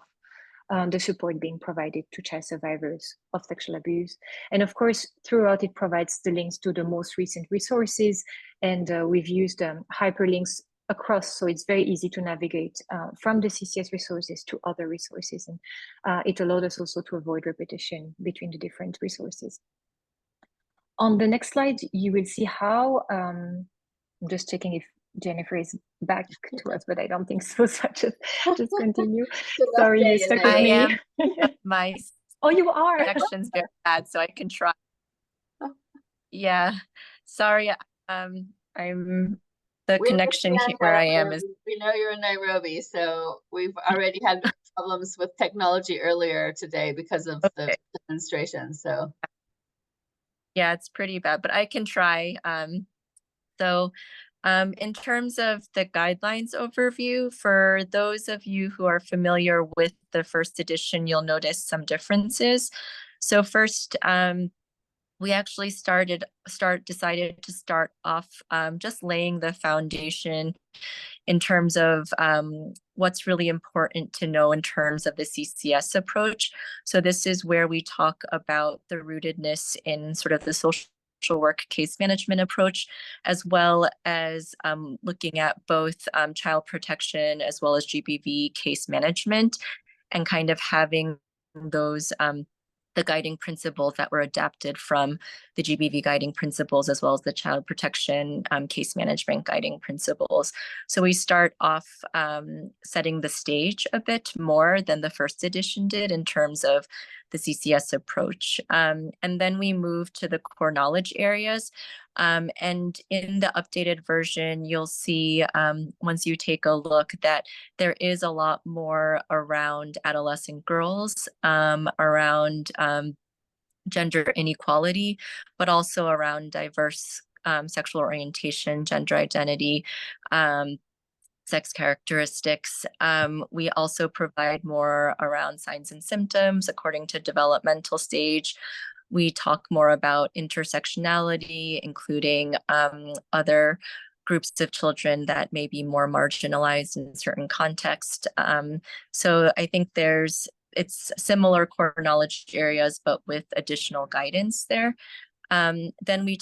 Speaker 16: the support being provided to child survivors of sexual abuse. And of course, throughout it provides the links to the most recent resources, and we've used hyperlinks across, so it's very easy to navigate from the CCS resources to other resources. And it allowed us also to avoid repetition between the different resources. On the next slide, you will see how, I'm just checking if Jennifer is back to us, but I don't think so. So just continue. Sorry, you stuck with me.
Speaker 18: I am. My
Speaker 16: oh, you are.
Speaker 18: Connection's very bad, so I can try. Yeah, sorry. The connection here where I am is.
Speaker 1: We know you're in Nairobi, so we've already had problems with technology earlier today because of the demonstration. So.
Speaker 18: Yeah, it's pretty bad, but I can try. In terms of the guidelines overview, for those of you who are familiar with the first edition, you'll notice some differences. So first, we actually decided to start off just laying the foundation in terms of what's really important to know in terms of the CCS approach. So this is where we talk about the rootedness in sort of the social work case management approach, as well as looking at both child protection as well as GBV case management, and kind of having those the guiding principles that were adapted from the GBV guiding principles, as well as the child protection case management guiding principles. So we start off setting the stage a bit more than the first edition did in terms of the CCS approach. And then we move to the core knowledge areas. And in the updated version, you'll see once you take a look that there is a lot more around adolescent girls, around gender inequality, but also around diverse sexual orientation, gender identity, sex characteristics. We also provide more around signs and symptoms according to developmental stage. We talk more about intersectionality, including other groups of children that may be more marginalized in certain contexts. So I think it's similar core knowledge areas, but with additional guidance there. Then we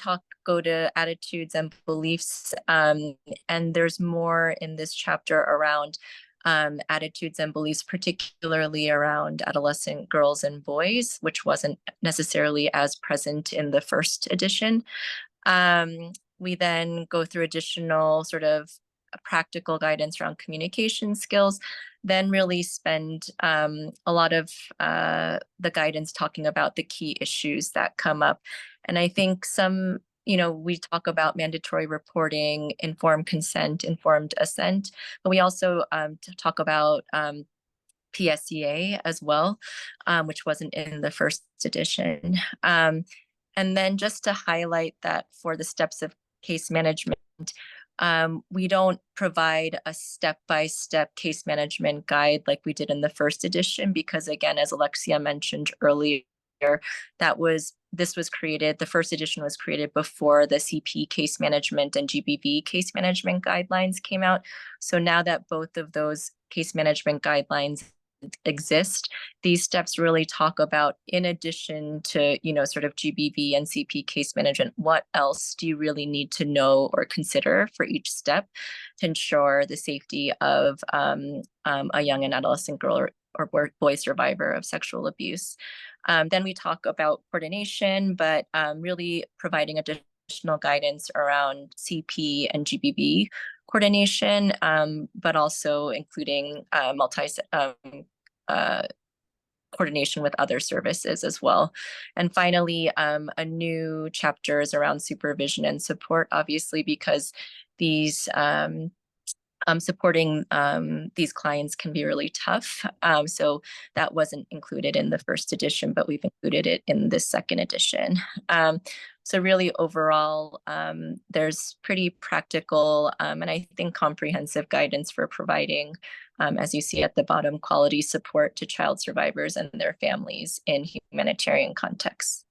Speaker 18: go to attitudes and beliefs, and there's more in this chapter around attitudes and beliefs, particularly around adolescent girls and boys, which wasn't necessarily as present in the first edition. We then go through additional sort of practical guidance around communication skills, then really spend a lot of the guidance talking about the key issues that come up. And I think we talk about mandatory reporting, informed consent, informed assent, but we also talk about PSEA as well, which wasn't in the first edition. And then just to highlight that for the steps of case management, we don't provide a step-by-step case management guide like we did in the first edition, because again, as Alexia mentioned earlier, the first edition was created before the CP case management and GBV case management guidelines came out. So now that both of those case management guidelines exist, these steps really talk about, in addition to sort of GBV and CP case management, what else do you really need to know or consider for each step to ensure the safety of a young and adolescent girl or boy survivor of sexual abuse. Then we talk about coordination, but really providing additional guidance around CP and GBV coordination, but also including coordination with other services as well. And finally, a new chapter is around supervision and support, obviously, because these supporting these clients can be really tough. So that wasn't included in the first edition, but we've included it in the second edition. So really overall, there's pretty practical and I think comprehensive guidance for providing, as you see at the bottom, quality support to child survivors and their families in humanitarian contexts.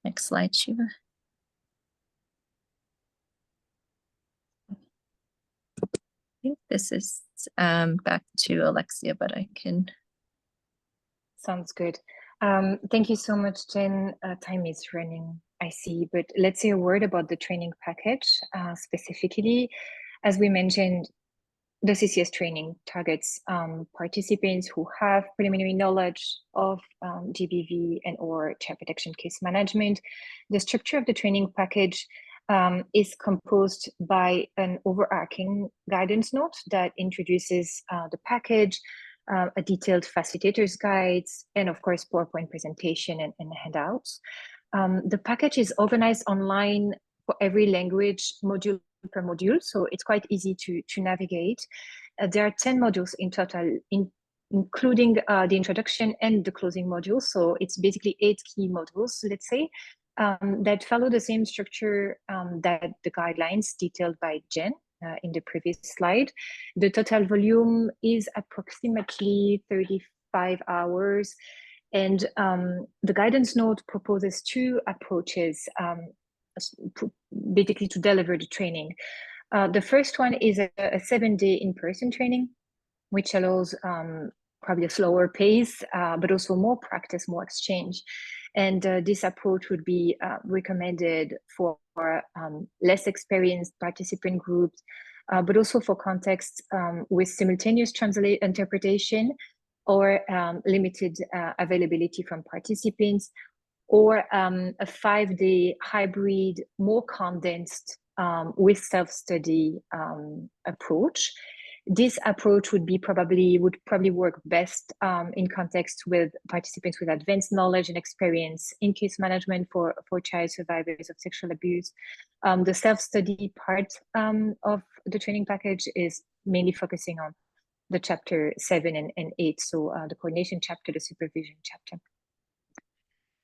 Speaker 18: Next slide, Shiva. I think this is back to Alexia, but I can.
Speaker 16: Sounds good. Thank you so much, Jen. Time is running, I see, but let's say a word about the training package specifically. As we mentioned, the CCS training targets participants who have preliminary knowledge of GBV and or child protection case management. The structure of the training package is composed by an overarching guidance note that introduces the package, a detailed facilitator's guides, and of course, PowerPoint presentation and handouts. The package is organized online for every language, module per module, so it's quite easy to navigate. There are 10 modules in total, including the introduction and the closing module. So it's basically 8 key modules, let's say, that follow the same structure that the guidelines detailed by Jen in the previous slide. The total volume is approximately 35 hours. And the guidance note proposes 2 approaches basically to deliver the training. The first one is a 7-day in-person training, which allows probably a slower pace, but also more practice, more exchange. And this approach would be recommended for less experienced participant groups, but also for contexts with simultaneous interpretation or limited availability from participants, or a 5-day hybrid, more condensed with self-study approach. This approach would probably work best in context with participants with advanced knowledge and experience in case management for child survivors of sexual abuse. The self-study part of the training package is mainly focusing on the chapter 7 and 8, so the coordination chapter, the supervision chapter.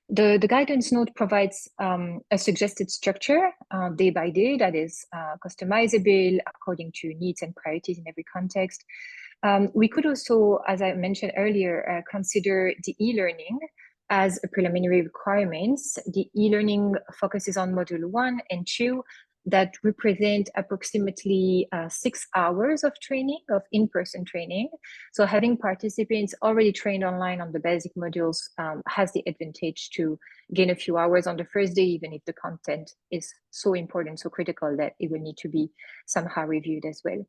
Speaker 16: The guidance note provides a suggested structure day by day that is customizable according to needs and priorities in every context. We could also, as I mentioned earlier, consider the e-learning as a preliminary requirement. The e-learning focuses on module 1 and 2 that represent approximately 6 hours of training, of in-person training. So having participants already trained online on the basic modules has the advantage to gain a few hours on the first day, even if the content is so important, so critical that it will need to be somehow reviewed as well.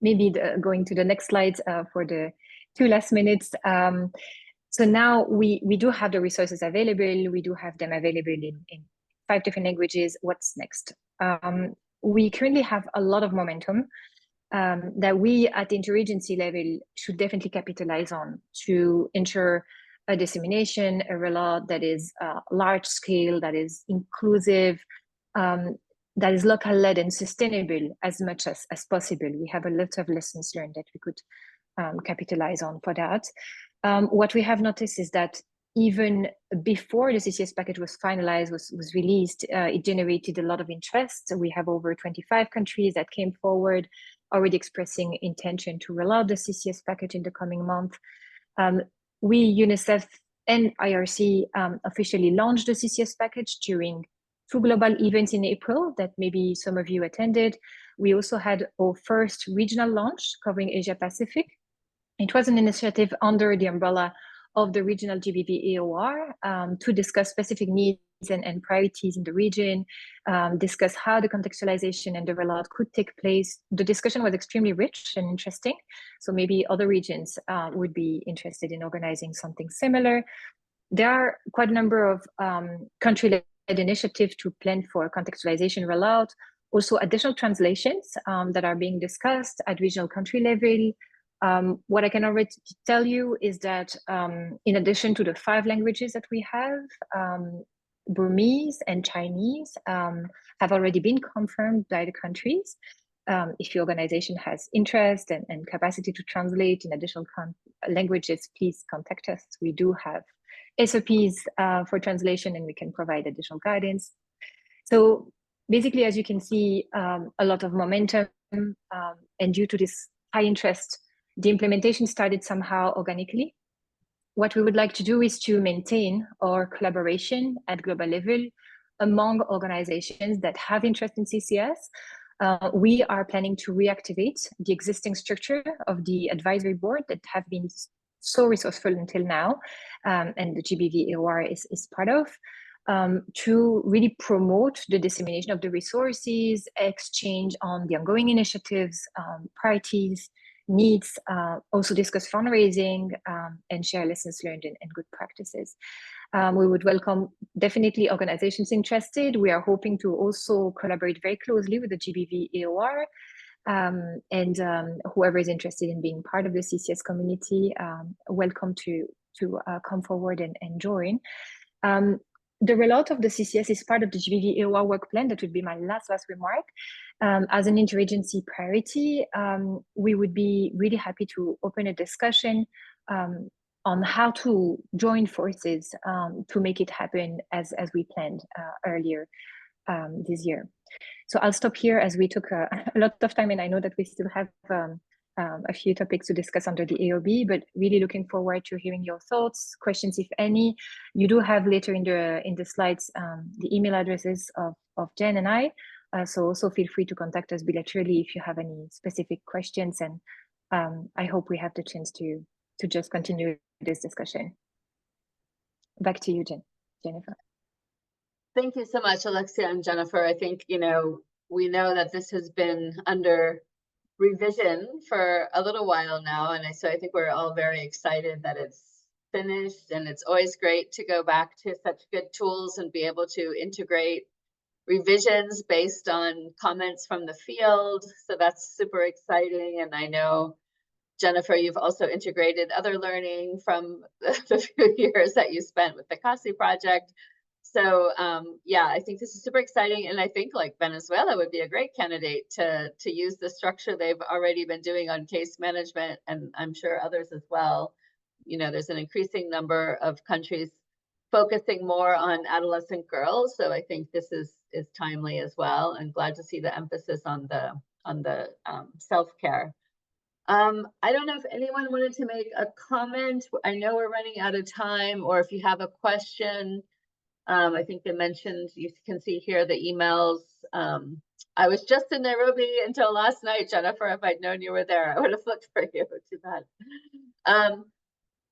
Speaker 16: Maybe going to the next slide for the 2 last minutes. So now we do have the resources available. We do have them available in 5 different languages. What's next? We currently have a lot of momentum that we at the interagency level should definitely capitalize on to ensure a dissemination, a rollout that is large scale, that is inclusive, that is local led and sustainable as much as possible. We have a lot of lessons learned that we could capitalize on for that. What we have noticed is that even before the CCS package was finalized, was released, it generated a lot of interest. So we have over 25 countries that came forward already expressing intention to roll out the CCS package in the coming month. We, UNICEF and IRC, officially launched the CCS package during 2 global events in April that maybe some of you attended. We also had our first regional launch covering Asia Pacific. It was an initiative under the umbrella of the regional GBV AoR to discuss specific needs and priorities in the region, discuss how the contextualization and the rollout could take place. The discussion was extremely rich and interesting. So maybe other regions would be interested in organizing something similar. There are quite a number of country-led initiatives to plan for contextualization rollout, also additional translations that are being discussed at regional country level. What I can already tell you is that in addition to the 5 languages that we have, Burmese and Chinese have already been confirmed by the countries. If your organization has interest and capacity to translate in additional languages, please contact us. We do have SOPs for translation and we can provide additional guidance. So basically, as you can see, a lot of momentum and due to this high interest, the implementation started somehow organically. What we would like to do is to maintain our collaboration at global level among organizations that have interest in CCS. We are planning to reactivate the existing structure of the advisory board that have been so resourceful until now, and the GBV AoR is part of, to really promote the dissemination of the resources, exchange on the ongoing initiatives, priorities, needs, also discuss fundraising and share lessons learned and good practices. We would welcome definitely organizations interested. We are hoping to also collaborate very closely with the GBV AoR and whoever is interested in being part of the CCS community, welcome to come forward and join. The rollout of the CCS is part of the GBV AoR work plan. That would be my last remark. As an interagency priority, we would be really happy to open a discussion on how to join forces to make it happen as we planned earlier this year. So I'll stop here as we took a lot of time, and I know that we still have a few topics to discuss under the AOB, but really looking forward to hearing your thoughts, questions, if any. You do have later in the slides the email addresses of Jen and I, so also feel free to contact us bilaterally if you have any specific questions, and I hope we have the chance to just continue this discussion. Back to you, Jennifer.
Speaker 1: Thank you so much, Alexia and Jennifer. I think, we know that this has been under revision for a little while now. And so I think we're all very excited that it's finished, and it's always great to go back to such good tools and be able to integrate revisions based on comments from the field. So that's super exciting. And I know, Jennifer, you've also integrated other learning from the few years that you spent with the CASI project. So yeah, I think this is super exciting. And I think like Venezuela would be a great candidate to use the structure they've already been doing on case management, and I'm sure others as well. There's an increasing number of countries focusing more on adolescent girls. So I think this is timely as well, and glad to see the emphasis on the self-care. I don't know if anyone wanted to make a comment. I know we're running out of time, or if you have a question. I think they mentioned, you can see here the emails. I was just in Nairobi until last night, Jennifer. If I'd known you were there, I would have looked for you. Too bad.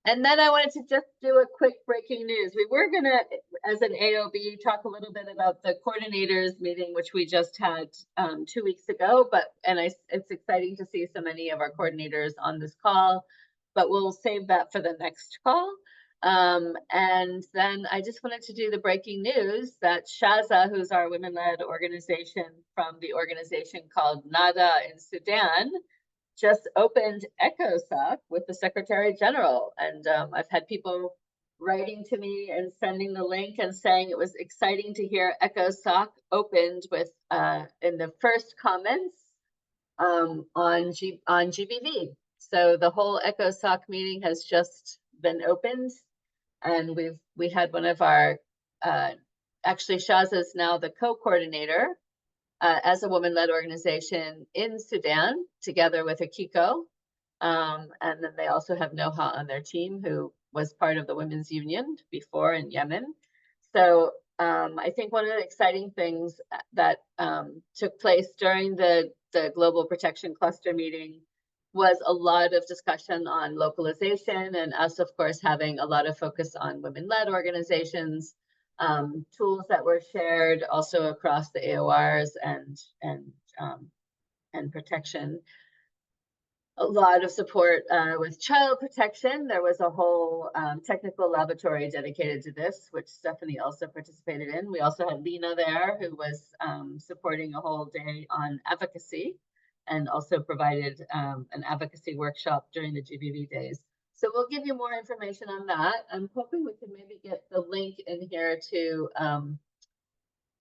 Speaker 1: And then I wanted to just do a quick breaking news. We were gonna, as an AOB, talk a little bit about the coordinators meeting, which we just had 2 weeks ago, it's exciting to see so many of our coordinators on this call, but we'll save that for the next call. And then I just wanted to do the breaking news that Shaza, who's our women-led organization from the organization called NADA in Sudan, just opened ECOSOC with the Secretary General. And I've had people writing to me and sending the link and saying it was exciting to hear ECOSOC opened with in the first comments on GBV. So the whole ECOSOC meeting has just been opened, and we had one of our actually Shaza is now the co-coordinator as a woman-led organization in Sudan, together with Akiko. And then they also have Noha on their team, who was part of the Women's Union before in Yemen. So I think one of the exciting things that took place during the Global Protection Cluster meeting was a lot of discussion on localization, and us, of course, having a lot of focus on women-led organizations. Tools that were shared also across the AoRs and protection. A lot of support with child protection. There was a whole technical laboratory dedicated to this, which Stephanie also participated in. We also had Lena there, who was supporting a whole day on advocacy, and also provided an advocacy workshop during the GBV days. So we'll give you more information on that. I'm hoping we can maybe get the link in here to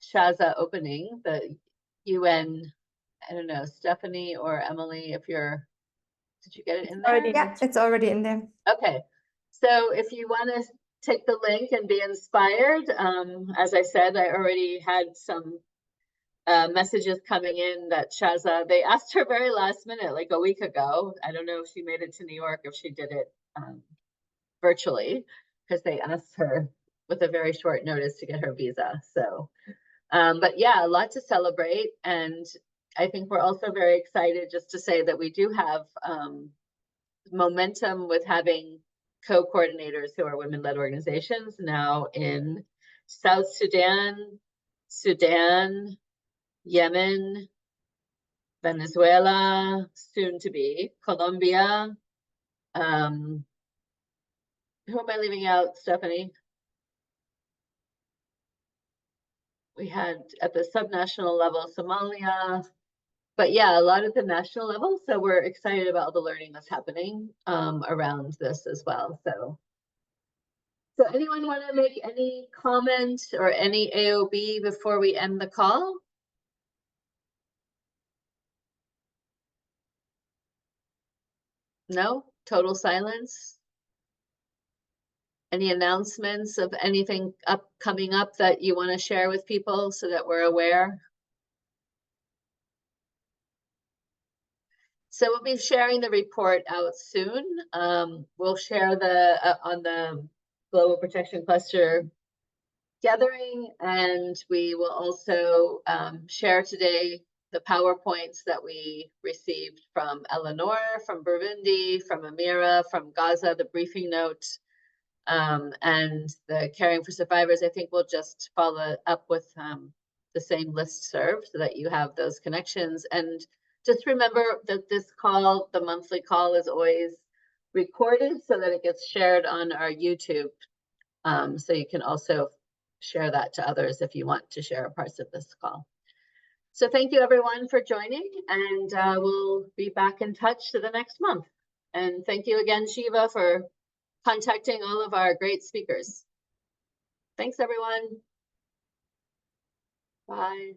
Speaker 1: Shaza opening the UN. I don't know, Stephanie or Emily, if you're, did you get it in there?
Speaker 19: Yeah, it's already in there.
Speaker 1: Okay, so if you want to take the link and be inspired, as I said, I already had some messages coming in that Shaza, they asked her very last minute, like a week ago. I don't know if she made it to New York, if she did it virtually, because they asked her with a very short notice to get her visa. So, but yeah, a lot to celebrate. And I think we're also very excited just to say that we do have momentum with having co-coordinators who are women-led organizations now in South Sudan, Sudan, Yemen, Venezuela, soon to be Colombia. Who am I leaving out, Stephanie? We had at the subnational level, Somalia, but yeah, a lot at the national level. So we're excited about the learning that's happening around this as well. So anyone want to make any comment or any AOB before we end the call? No? Total silence? Any announcements of anything coming up that you want to share with people so that we're aware? So we'll be sharing the report out soon. We'll share on the Global Protection Cluster gathering, and we will also share today the PowerPoints that we received from Eleanor, from Burundi, from Amira, from Gaza, the briefing note. And the Caring for Survivors, I think we'll just follow up with the same listserv so that you have those connections. And just remember that this call, the monthly call, is always recorded so that it gets shared on our YouTube. So you can also share that to others if you want to share parts of this call. So thank you everyone for joining, and we'll be back in touch to the next month. And thank you again, Shiva, for contacting all of our great speakers. Thanks, everyone. Bye.